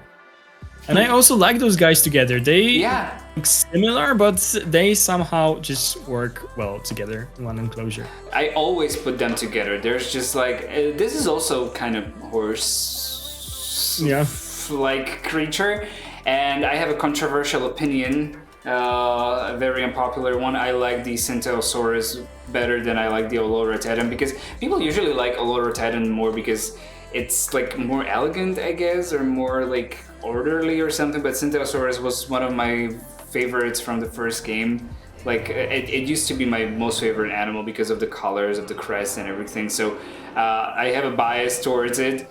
And I also like those guys together. They look similar, but they somehow just work well together in one enclosure. I always put them together. There's just like... this is also kind of horse-like creature. And I have a controversial opinion. A very unpopular one. I like the Syntaosaurus better than I like the Olorotitan, because people usually like Olorotitan more because it's like more elegant, I guess, or more like orderly or something. But Syntaosaurus was one of my favorites from the first game. Like it used to be my most favorite animal because of the colors of the crest and everything. So I have a bias towards it.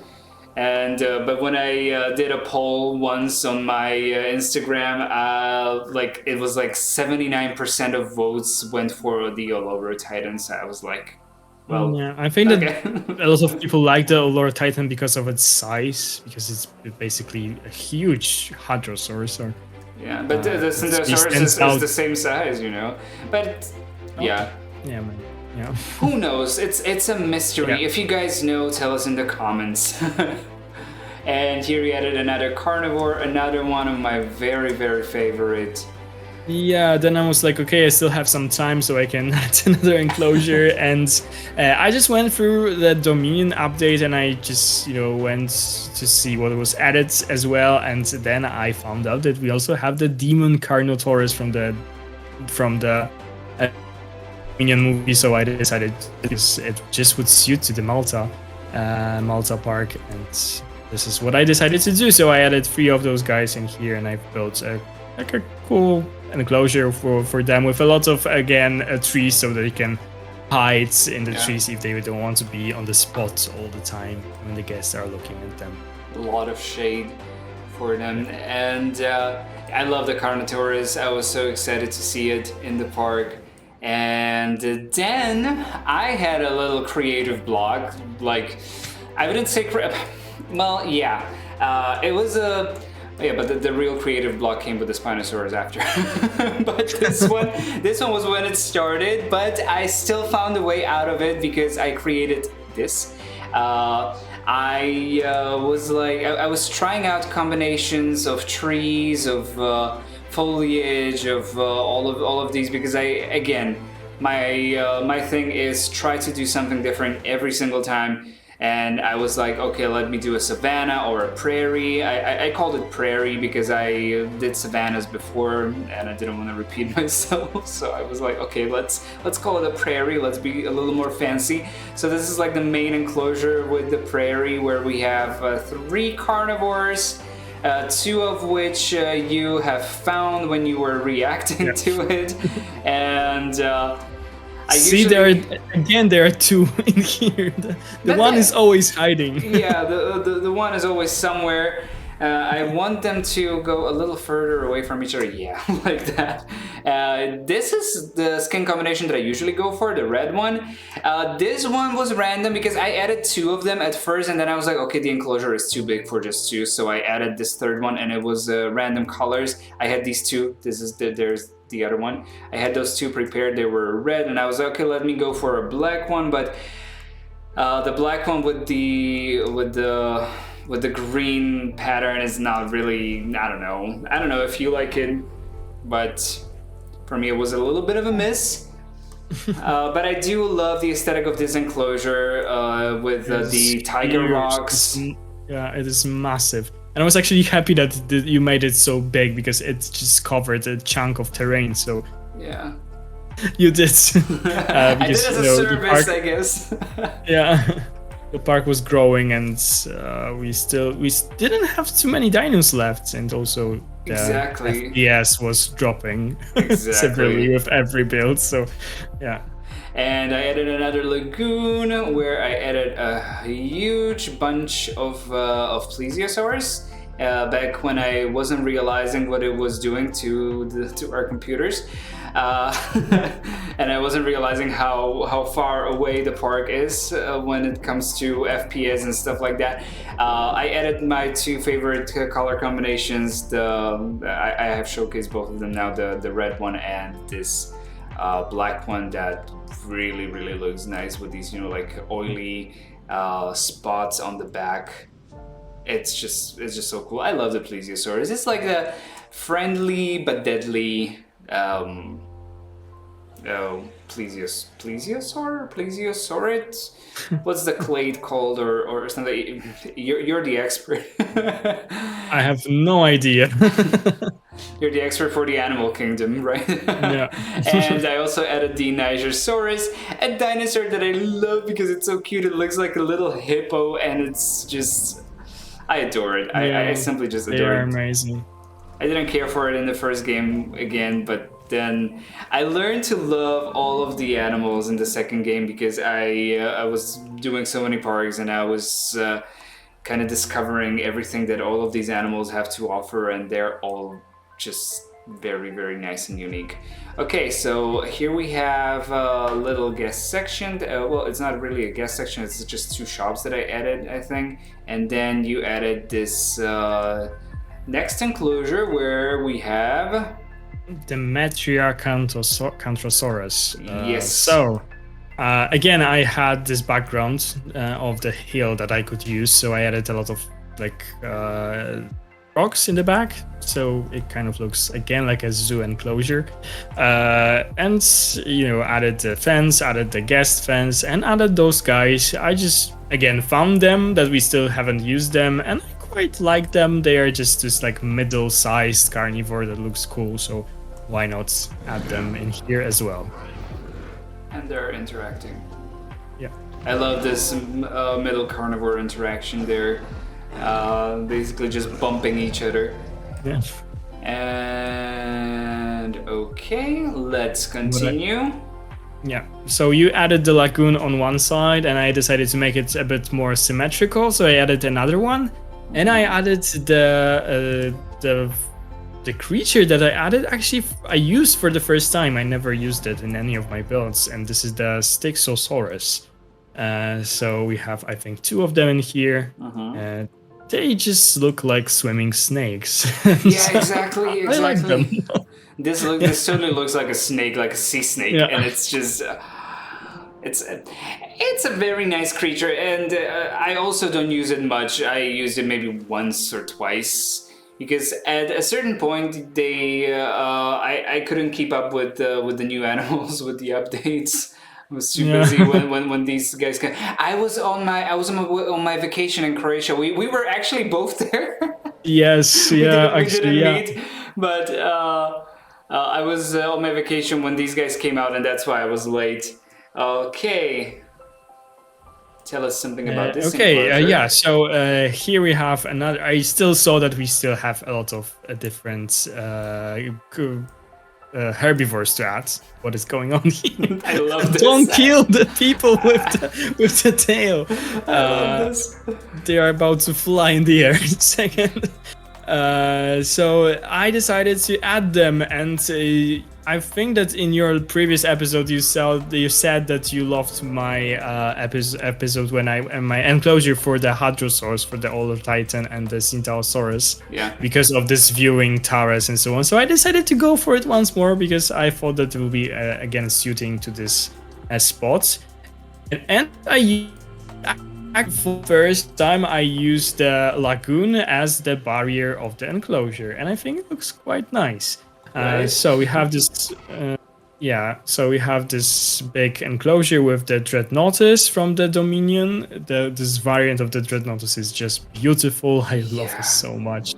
And but when I did a poll once on my Instagram, like it was like 79% of votes went for the Olorotitan. So I was like, well, yeah, I think that a lot of people like the Olorotitan because of its size, because it's basically a huge hadrosaurus. Yeah, but the Syntaosaurus is the same size, But yeah. Yeah, man. Yeah. Who knows? It's a mystery. Yeah. If you guys know, tell us in the comments. And here we added another carnivore, another one of my very, very favorite Yeah, then I was like, okay, I still have some time, so I can add another enclosure. And I just went through the Dominion update, and I just, went to see what was added as well. And then I found out that we also have the Demon Carnotaurus from the Dominion movie. So I decided because it just would suit to the Malta Park, and this is what I decided to do. So I added 3 of those guys in here, and I built a cool enclosure for them with a lot of trees, so that they can hide in the trees if they don't want to be on the spot all the time when the guests are looking at them. A lot of shade for them, and I love the Carnotaurus. I was so excited to see it in the park. And then I had a little creative block, like I wouldn't say well, yeah, it was a but the real creative block came with the Spinosaurus after. But this one was when it started, but I still found a way out of it because I created this. I was trying out combinations of trees, of foliage, of all of these, because my thing is try to do something different every single time. And I was like, okay, let me do a savanna or a prairie. I called it prairie because I did savannas before and I didn't want to repeat myself. So I was like, okay, let's call it a prairie. Let's be a little more fancy. So this is like the main enclosure with the prairie, where we have 3 carnivores, 2 of which you have found when you were reacting to it. And there are 2 in here. The one is always hiding. Yeah, the one is always somewhere. I want them to go a little further away from each other. Yeah, like that. This is the skin combination that I usually go for, the red one. This one was random because I added 2 of them at first, and then I was like, okay, the enclosure is too big for just 2, so I added this third one, and it was random colors. I had these 2. There's the other one. I had those 2 prepared. They were red, and I was like, okay, let me go for a black one. But the black one with the green pattern is not really. I don't know if you like it, but for me it was a little bit of a miss. But I do love the aesthetic of this enclosure with the tiger rocks. It is massive. And I was actually happy that you made it so big because it just covered a chunk of terrain. So yeah, you did. I did as a service, I guess. Yeah, the park was growing, and we didn't have too many dinos left, and also the FPS was dropping severely with every build. So yeah. And I added another lagoon where I added a huge bunch of Plesiosaurus back when I wasn't realizing what it was doing to our computers. And I wasn't realizing how far away the park is when it comes to FPS and stuff like that. I added my 2 favorite color combinations. I have showcased both of them now, the red one and this black one that really looks nice with these like oily spots on the back. It's just so cool. I love the Plesiosaurus. It's like a friendly but deadly Plesiosaurid? What's the clade called or something? You're the expert. I have no idea. You're the expert for the animal kingdom, right? Yeah. And I also added Deinocheirus, a dinosaur that I love because it's so cute. It looks like a little hippo, and it's just... I adore it. I simply just adore it. They are amazing. I didn't care for it in the first game again, but then I learned to love all of the animals in the second game because I was doing so many parks, and I was kind of discovering everything that all of these animals have to offer, and they're all just very nice and unique. Okay, so here we have a little guest section. Well, it's not really a guest section, it's just 2 shops that I added, I think. And then you added this next enclosure where we have Dimetrodon. Yes. So again, I had this background of the hill that I could use, so I added a lot of rocks in the back, so it kind of looks again like a zoo enclosure. And added the fence, added the guest fence, and added those guys. I just again found them that we still haven't used them, and I quite like them. They are just this like middle-sized carnivore that looks cool, so why not add them in here as well? And they're interacting. Yeah, I love this middle carnivore interaction. They're basically just bumping each other. yeah. And okay, let's continue. Yeah, so you added the lagoon on one side, and I decided to make it a bit more symmetrical, so I added another one, and I added the creature that I added. Actually, I used for the first time. I never used it in any of my builds, and this is the Styracosaurus. So we have, I think, 2 of them in here. They just look like swimming snakes. Yeah, exactly. I like them. This totally looks like a snake, like a sea snake, and it's just it's a very nice creature. And I also don't use it much. I used it maybe once or twice because at a certain point I couldn't keep up with the new animals with the updates. I was too busy when these guys came. I was on my vacation in Croatia. We were actually both there. Yes, we didn't meet, but I was on my vacation when these guys came out, and that's why I was late. Okay. Tell us something about this. So here we have another. I still saw that we still have a lot of different herbivores to add. What is going on here? I love this. Don't kill the people with the tail. I love this. They are about to fly in the air in a second. So I decided to add them, and I think that in your previous episode you said that you loved my episode when my enclosure for the Hadrosaurus, for the older Titan, and the Centaurosaurus. Yeah. Because of this viewing towers and so on. So I decided to go for it once more because I thought that it will be again suiting to this spot. And for the first time I used the lagoon as the barrier of the enclosure, and I think it looks quite nice. So we have this, so we have this big enclosure with the Dreadnoughtus from the Dominion. This variant of the Dreadnoughtus is just beautiful. I love it so much.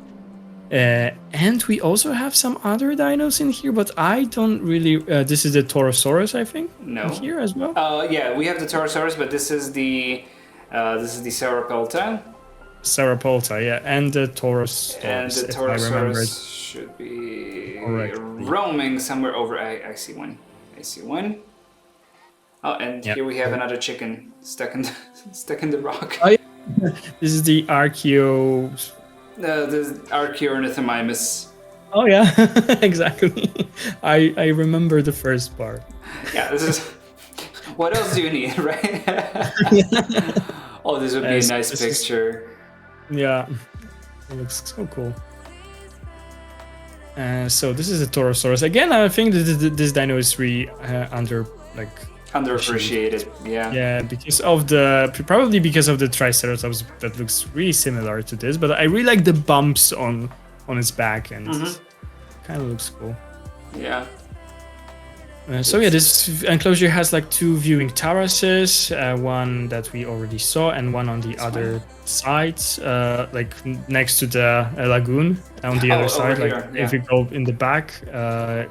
And we also have some other dinos in here, but I don't really. This is the Torosaurus, I think. No. In here as well. Yeah, we have the Torosaurus, but this is the Sarapelta. Sarapelta, yeah, and the Taurus. And the Torosaurus should be roaming somewhere over. I see one. Oh, and here we have another chicken stuck in the rock. Oh, yeah. This is the Archeo. The Archeornithomimus. Oh yeah, exactly. I remember the first part. Yeah, this is. What else do you need, right? Oh, this would be a nice picture. Yeah, it looks so cool. So this is a Torosaurus. Again, I think that this dino is really underappreciated. Yeah, probably because of the Triceratops that looks really similar to this. But I really like the bumps on its back, and it kind of looks cool. Yeah. This enclosure has like 2 viewing terraces, one that we already saw and one on the other side, like next to the lagoon on the other side, like if you go in the back. I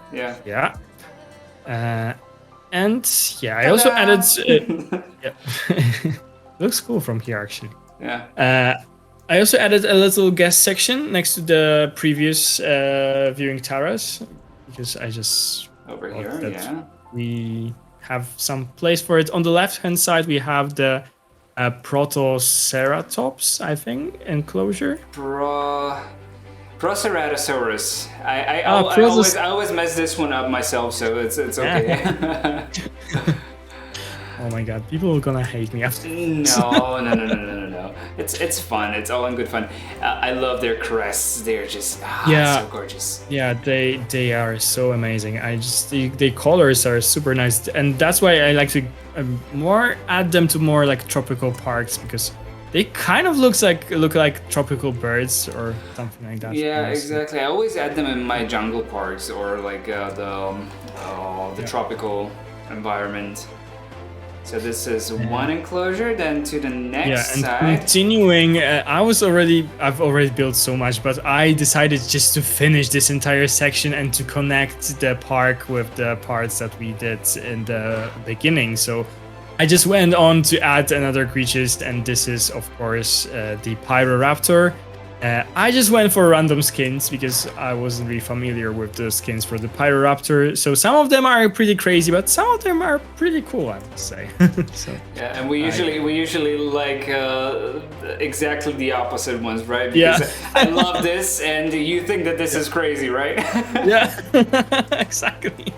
also added. Looks cool from here, actually. Yeah. I also added a little guest section next to the previous viewing terrace because I just. Over here, we have some place for it. On the left-hand side, we have the Protoceratops, I think, enclosure. Proceratosaurus. I always mess this one up myself, so it's okay. Oh my god, people are gonna hate me after. No. It's fun. It's all in good fun. I love their crests. They're just so gorgeous. Yeah, they are so amazing. The colors are super nice, and that's why I like to more add them to more like tropical parks because they kind of look like tropical birds or something like that. Yeah, honestly. exactly. I always add them in my jungle parks or like the tropical environment. So this is one enclosure, then to the next and side. continuing, I've already built so much, but I decided just to finish this entire section and to connect the park with the parts that we did in the beginning. So I just went on to add another creatures, and this is of course the Pyroraptor. I just went for random skins because I wasn't really familiar with the skins for the Pyroraptor. So some of them are pretty crazy, but some of them are pretty cool, I must say. So, yeah, and we usually like exactly the opposite ones, right? Because I love this, and you think that this is crazy, right? Yeah, exactly.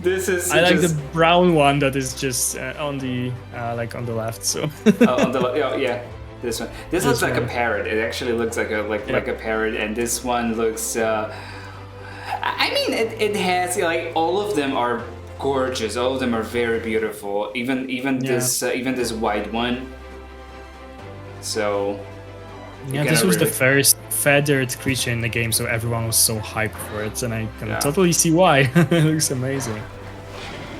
This is. I like the brown one that is just on the on the left. So. On the yeah. This one. This looks like a parrot. It actually looks like a parrot, and this one looks. I mean, it has like all of them are gorgeous. All of them are very beautiful. Even this white one. So. Yeah, this was the first feathered creature in the game, so everyone was so hyped for it, and I can totally see why. It looks amazing.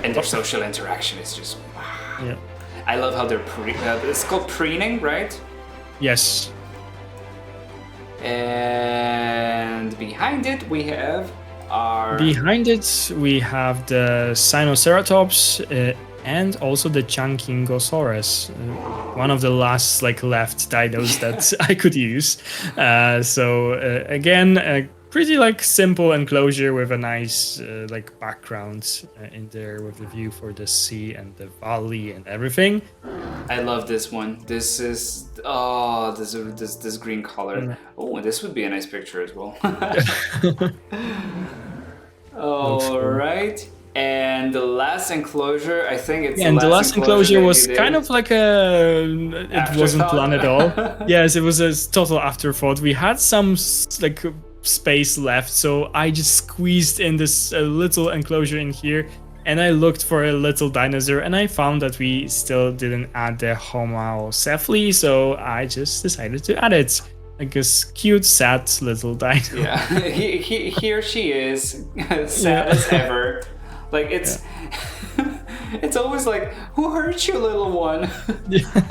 And their social interaction is just wow. Yeah. I love how they're it's called preening, right? Yes. And behind it we have the Sinoceratops and also the Chankingosaurus, one of the last left dinos that I could use. Again, a pretty simple enclosure with a nice background in there with the view for the sea and the valley and everything. I love this one. This is this green color. Oh, this would be a nice picture as well. All right. And the last enclosure, I think it's the last enclosure was kind of like it wasn't planned at all. Yes, it was a total afterthought. We had some space left, so I just squeezed in this little enclosure in here, and I looked for a little dinosaur, and I found that we still didn't add the Homocephaly, so I just decided to add it. Like a cute, sad little dino. Yeah, here she is, sad as ever. Like it's, it's always like, who hurt you, little one?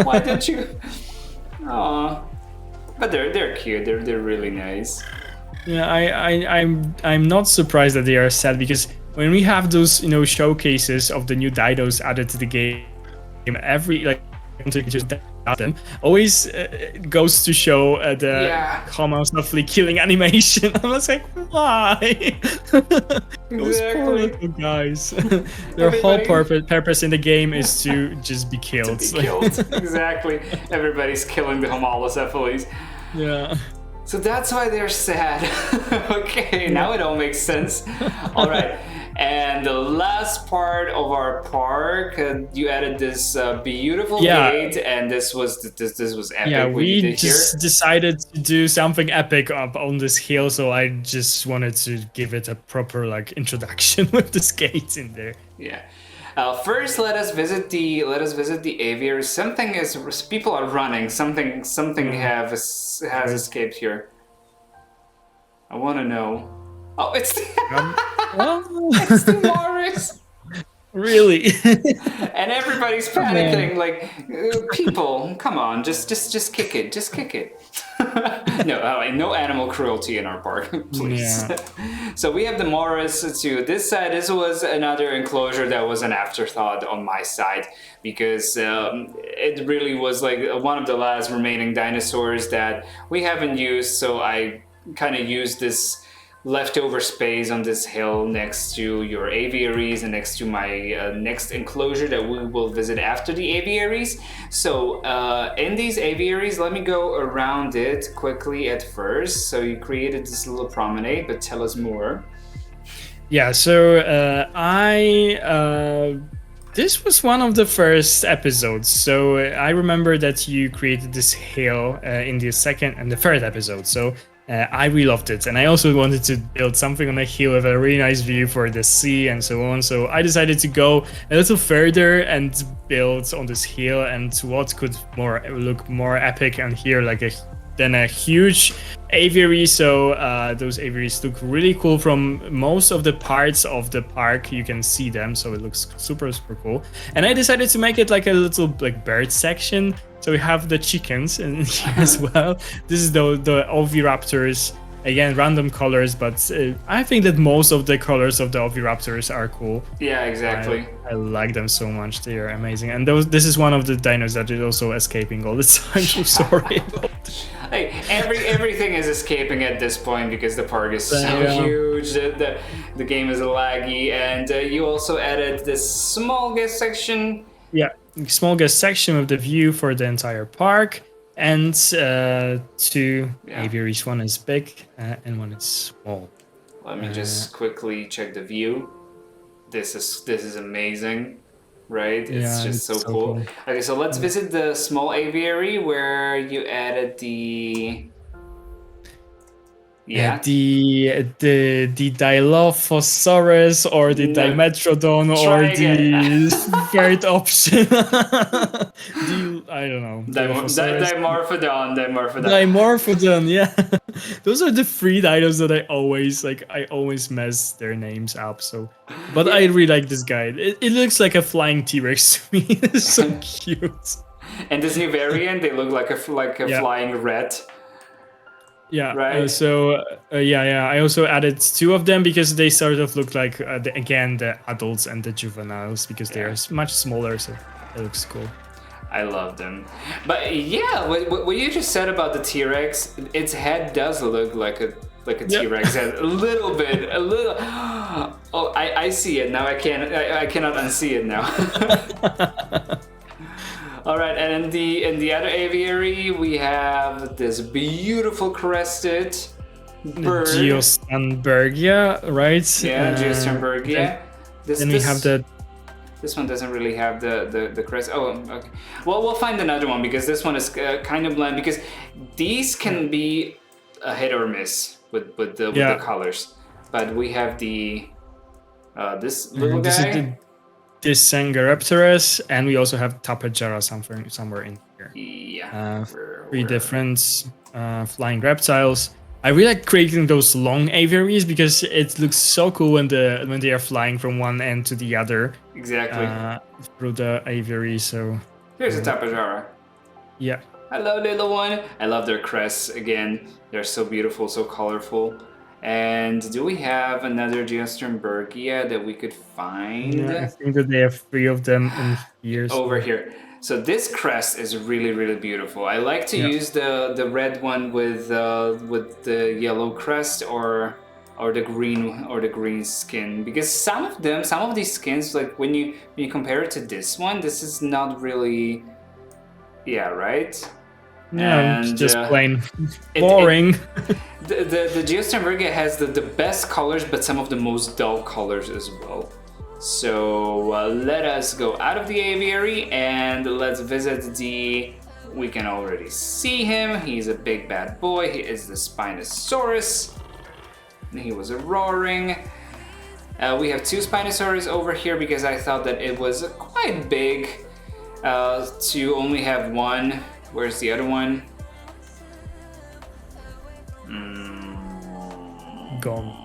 Why did you? Aw, but they're cute. They're really nice. Yeah, I'm not surprised that they are sad, because when we have those showcases of the new dinos added to the game, every just them always goes to show the Homocephaly killing animation. I was like, why? Those poor little guys. Their whole purpose in the game is to just be killed. Exactly. Everybody's killing the Homolocephalies. Yeah. So that's why they're sad. Okay, now it all makes sense. All right. And the last part of our park, you added this beautiful gate, and this was epic. Yeah, we just decided to do something epic up on this hill, so I just wanted to give it a proper introduction with this gate in there. Yeah. First, let us visit the aviary. Something is people are running. Something has escaped here. I want to know. Oh, it's it's the Morris. Really? And everybody's panicking. People, come on, just kick it. Just kick it. No animal cruelty in our park, please. Yeah. So we have the Morris to this side. This was another enclosure that was an afterthought on my side, because it really was one of the last remaining dinosaurs that we haven't used. So I kind of used this leftover space on this hill next to your aviaries and next to my next enclosure that we will visit after the aviaries. So in these aviaries, let me go around it quickly at first. So you created this little promenade, but tell us more. Yeah, so this was one of the first episodes. So I remember that you created this hill in the second and the third episode. So I really loved it, and I also wanted to build something on a hill with a really nice view for the sea and so on. So I decided to go a little further and build on this hill, and what could look more epic on here, than a huge aviary. So those aviaries look really cool from most of the parts of the park. You can see them, so it looks super cool. And I decided to make it like a little bird section. So we have the chickens in here as well. This is the oviraptors. Again, random colors, but I think that most of the colors of the oviraptors are cool. Yeah, exactly. I like them so much. They are amazing. And this is one of the dinos that is also escaping all the time. So sorry. Like everything is escaping at this point because the park is so huge. The game is laggy, and you also added this small guest section. Yeah, small guest section with the view for the entire park, and two aviaries. One is big and one is small. Let me just quickly check the view. This is amazing, right? It's just so cool. Okay, so let's visit the small aviary where you added the the Dilophosaurus or the Dimetrodon or the third option. I don't know. Dimorphodon, yeah. Those are the three dinos that I always mess their names up. So, but I really like this guy. It looks like a flying T-Rex to me. It's so cute. And this new variant, they look like a flying rat. Yeah. Right. I also added two of them because they sort of look like the adults and the juveniles because they are much smaller. So it looks cool. I love them. But yeah, what you just said about the T-Rex, its head does look like a T-Rex head. A little. Oh, I see it now. I cannot unsee it now. All right, and in the other aviary, we have this beautiful crested bird. Geosternbergia, right? Yeah, Geosternbergia. We have the... This one doesn't really have the crest. Oh, okay. Well, we'll find another one because this one is kind of bland because these can be a hit or miss with the colors. But we have the this little guy. This Sangaraptorus, and we also have Tapejara somewhere in here. Yeah. Three different flying reptiles. I really like creating those long aviaries because it looks so cool when they are flying from one end to the other. Exactly. Through the aviary. So here's a Tapejara. Yeah. Hello, little one. I love their crests again. They're so beautiful, so colorful. And do we have another Geosternbergia that we could find? Yeah, I think that they have three of them in here. Over here. So this crest is really, really beautiful. I like to use the red one with the yellow crest or the green skin, because some of these skins, like when you compare it to this one, this is not really, right? Yeah, and just plain boring. The Geosternbergia has the best colors, but some of the most dull colors as well. So let us go out of the aviary and let's visit we can already see him. He's a big bad boy. He is the Spinosaurus. And he was roaring. We have two Spinosaurus over here because I thought that it was quite big to only have one. Where's the other one? Gone.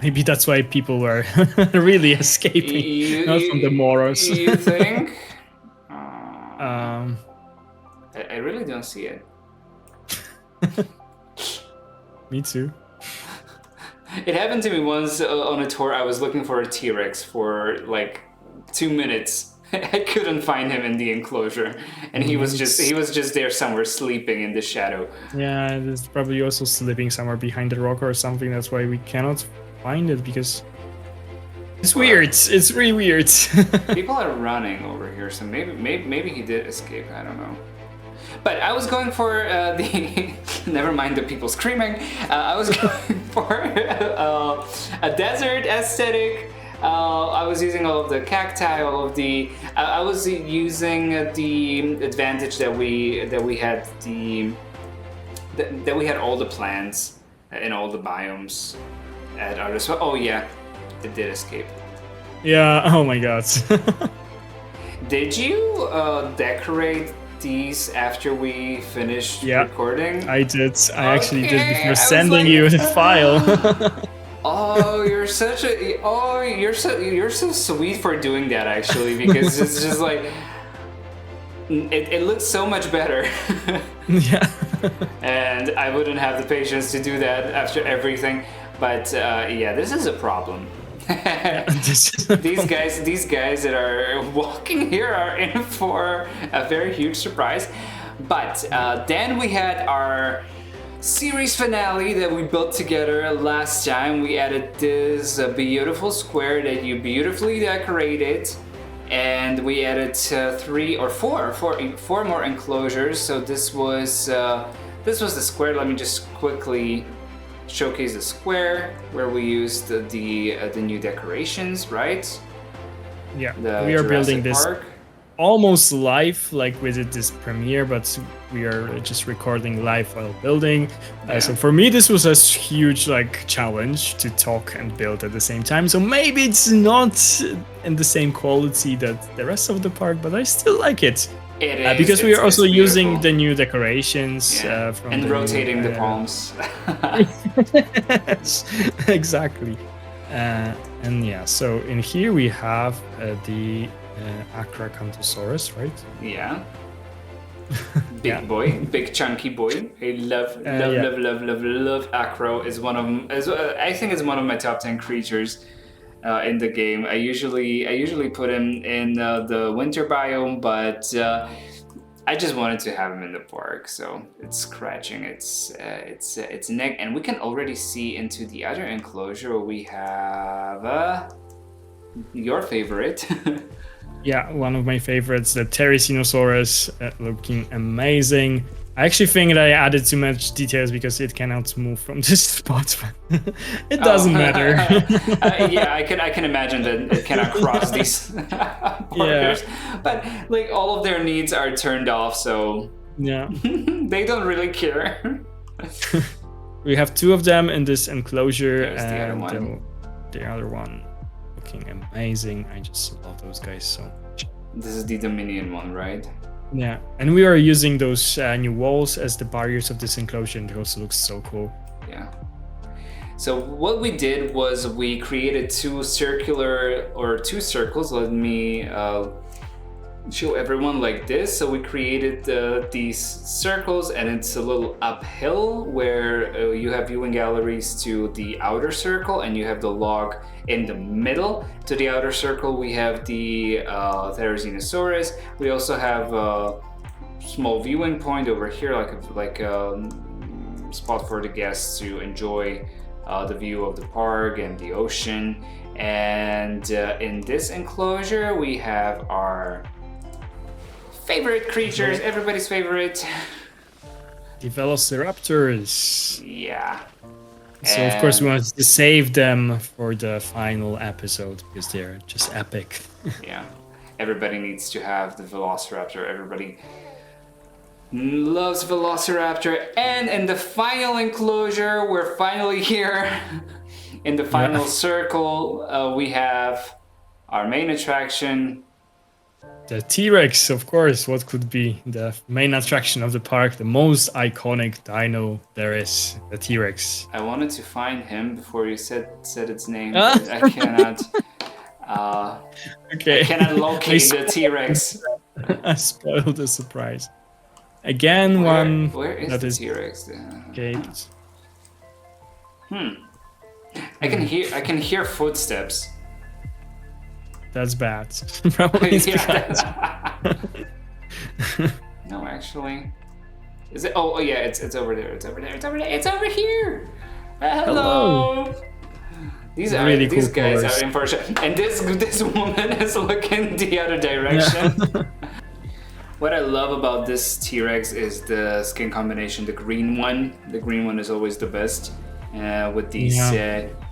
Maybe that's why people were really escaping, not from the Moros. You think? I really don't see it. Me too. It happened to me once on a tour. I was looking for a T-Rex for like 2 minutes. I couldn't find him in the enclosure, and he was just there somewhere sleeping in the shadow. Yeah, he's probably also sleeping somewhere behind the rock or something. That's why we cannot find it, because it's weird. It's really weird. People are running over here, so maybe he did escape. I don't know. But I was going for the never mind the people screaming. I was going for a desert aesthetic. I was using all of the cacti, all of the. I was using the advantage that we had that we had all the plants in all the biomes at others. Oh yeah, it did escape. Yeah, oh my god. Did you decorate these after we finished recording? I did. I actually did before sending you the file. Oh, you're so sweet for doing that, actually, because it's just like it looks so much better. Yeah. And I wouldn't have the patience to do that after everything. But yeah, this is a problem. These guys that are walking here are in for a very huge surprise. But then we had our series finale that we built together last time. We added this beautiful square that you beautifully decorated, and we added 3 or 4 more enclosures. So this was the square. Let me just quickly showcase the square where we used the new decorations, right? Yeah, we are building this Park. Almost live, like we did this premiere, but we are just recording live while building. So for me, this was a huge challenge to talk and build at the same time. So maybe it's not in the same quality that the rest of the park, but I still like it. It is because we are also using beautiful. the new decorations from and rotating the palms. Yes, exactly. And yeah, so in here we have the Acrocanthosaurus, right? Yeah. Big boy, big chunky boy. I love Acro. Is one of I think it's one of my top 10 creatures in the game. I usually put him in the winter biome, but I just wanted to have him in the park. So it's scratching its neck, and we can already see into the other enclosure where we have your favorite. Yeah, one of my favorites, the Pterycinosaurus, looking amazing. I actually think that I added too much details because it cannot move from this spot, but it doesn't matter. Yeah, I can imagine that it cannot cross these borders. Yeah. But all of their needs are turned off, so yeah, they don't really care. We have 2 of them in this enclosure, There's and the other one looking amazing. I just love those guys so much. This is the Dominion one, right? Yeah, and we are using those new walls as the barriers of this enclosure, and it also looks so cool. Yeah. So what we did was we created 2 circles. Let me show everyone like this. So we created these circles, and it's a little uphill where you have viewing galleries to the outer circle, and you have the log in the middle. To the outer circle, we have the Pterycinosaurus. We also have a small viewing point over here, like a spot for the guests to enjoy the view of the park and the ocean. And in this enclosure, we have our favorite creatures, everybody's favorite. The Velociraptors. Yeah. So of course we wanted to save them for the final episode because they're just epic. Yeah. Everybody needs to have the Velociraptor. Everybody loves Velociraptor. And in the final enclosure, we're finally here. In the final circle, we have our main attraction. The T-Rex, of course. What could be the main attraction of the park? The most iconic dino there is, the T-Rex. I wanted to find him before you said its name, but I cannot. Okay. I cannot locate the T-Rex. I spoiled the surprise. Again, where is that the is T-Rex? Gate. I can hear footsteps. That's bad. Probably it's No, actually. Is it? Oh yeah, it's over there. It's over there. It's over there. It's over here. Hello. These really these cool guys colors. are in for a show. And this woman is looking the other direction. Yeah. What I love about this T-Rex is the skin combination. The green one is always the best. With these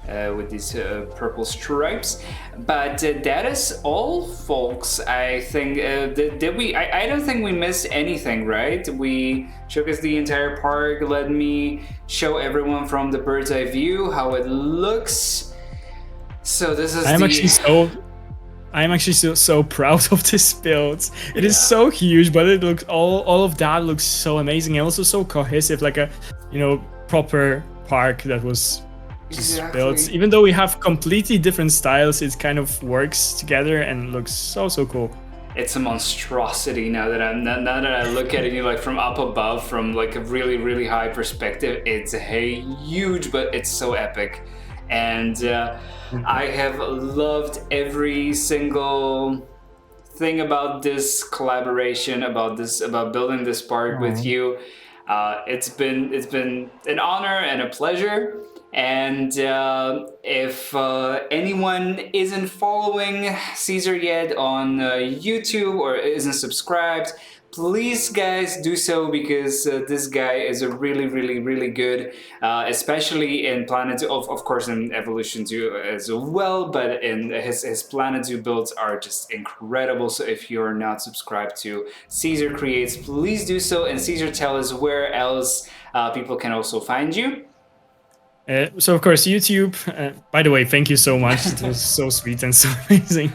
with these purple stripes. But that is all, folks. I think did we? I don't think we missed anything, right? We showcased the entire park. Let me show everyone from the bird's eye view how it looks. So this is I'm actually so proud of this build. It is so huge, but it looks all of that looks so amazing and also so cohesive, like a proper park that was just built. Even though we have completely different styles, it kind of works together and looks so cool. It's a monstrosity now that I look at it, like from up above, from like a really high perspective. It's huge, but it's so epic. And I have loved every single thing about this collaboration, about building this park with you. It's been an honor and a pleasure. And if anyone isn't following Cesar yet on YouTube or isn't subscribed, please, guys, do so, because this guy is a really good, especially in Planet Zoo, of course in Evolution Zoo as well, but in his Planet Zoo builds are just incredible. So if you're not subscribed to Cesar Creates, please do so. And Cesar, tell us where else people can also find you. So of course YouTube. By the way, thank you so much. It was so sweet and so amazing.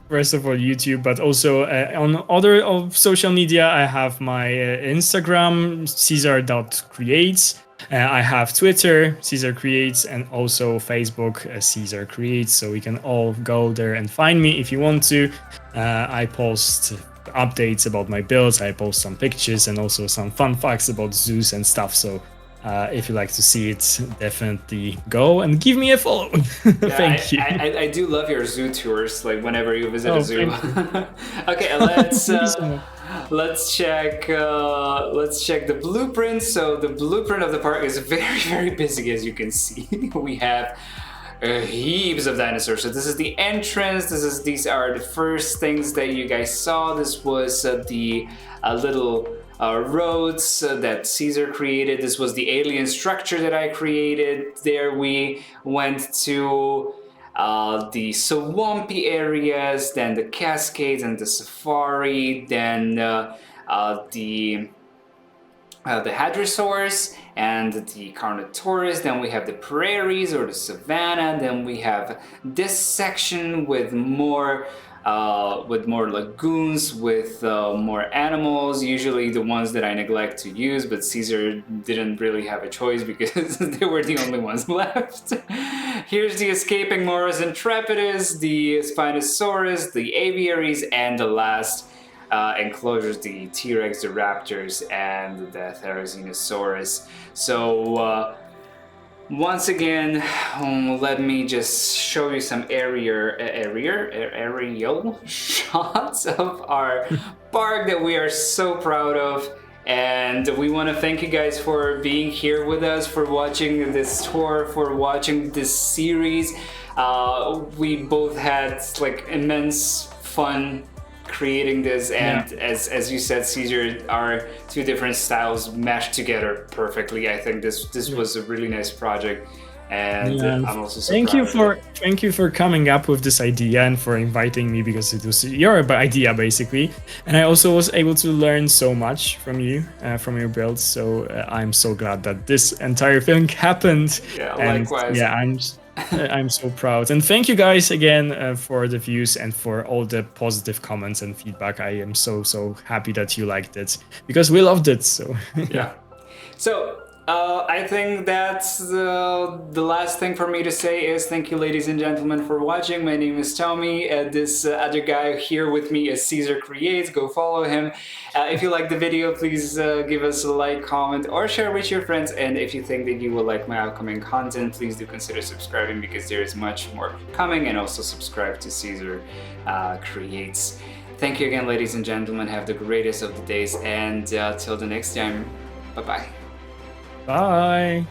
First of all, YouTube, but also on other social media, I have my Instagram, Cesar.creates. I have Twitter, Cesar Creates, and also Facebook, Cesar Creates. So we can all go there and find me if you want to. I post updates about my builds. I post some pictures and also some fun facts about zoos and stuff. So if you like to see it, definitely go and give me a follow. Thank you. I do love your zoo tours, like whenever you visit a zoo. Okay, let's check the blueprint. So the blueprint of the park is very busy, as you can see. We have heaps of dinosaurs. So this is the entrance. These are the first things that you guys saw. This was the little roads that Cesar created. This was the alien structure that I created. There we went to the swampy areas, then the Cascades and the safari, then the Hadrosaurus and the Carnivore. Then we have the prairies or the savanna. Then we have this section with more lagoons, with more animals, usually the ones that I neglect to use, but Cesar didn't really have a choice because they were the only ones left. Here's the escaping Moros Intrepidus, the Spinosaurus, the aviaries, and the last enclosures, the T-Rex, the Raptors, and the Therizinosaurus. So once again, let me just show you some aerial shots of our park that we are so proud of. And we want to thank you guys for being here with us, for watching this tour, for watching this series. We both had like immense fun creating this, and as you said, Cesar, our two different styles meshed together perfectly. I think this was a really nice project, and I'm also so thank you for coming up with this idea and for inviting me, because it was your idea basically, and I also was able to learn so much from you, from your builds. So I'm so glad that this entire thing happened. Likewise. I'm so proud, and thank you guys again for the views and for all the positive comments and feedback. I am so happy that you liked it, because we loved it. So So I think that's the last thing for me to say is thank you, ladies and gentlemen, for watching. My name is Tommy. This other guy here with me is Cesar Creates. Go follow him. If you like the video, please give us a like, comment, or share with your friends. And if you think that you will like my upcoming content, please do consider subscribing, because there is much more coming. And also subscribe to Cesar Creates. Thank you again, ladies and gentlemen. Have the greatest of the days, and till the next time, bye-bye. Bye.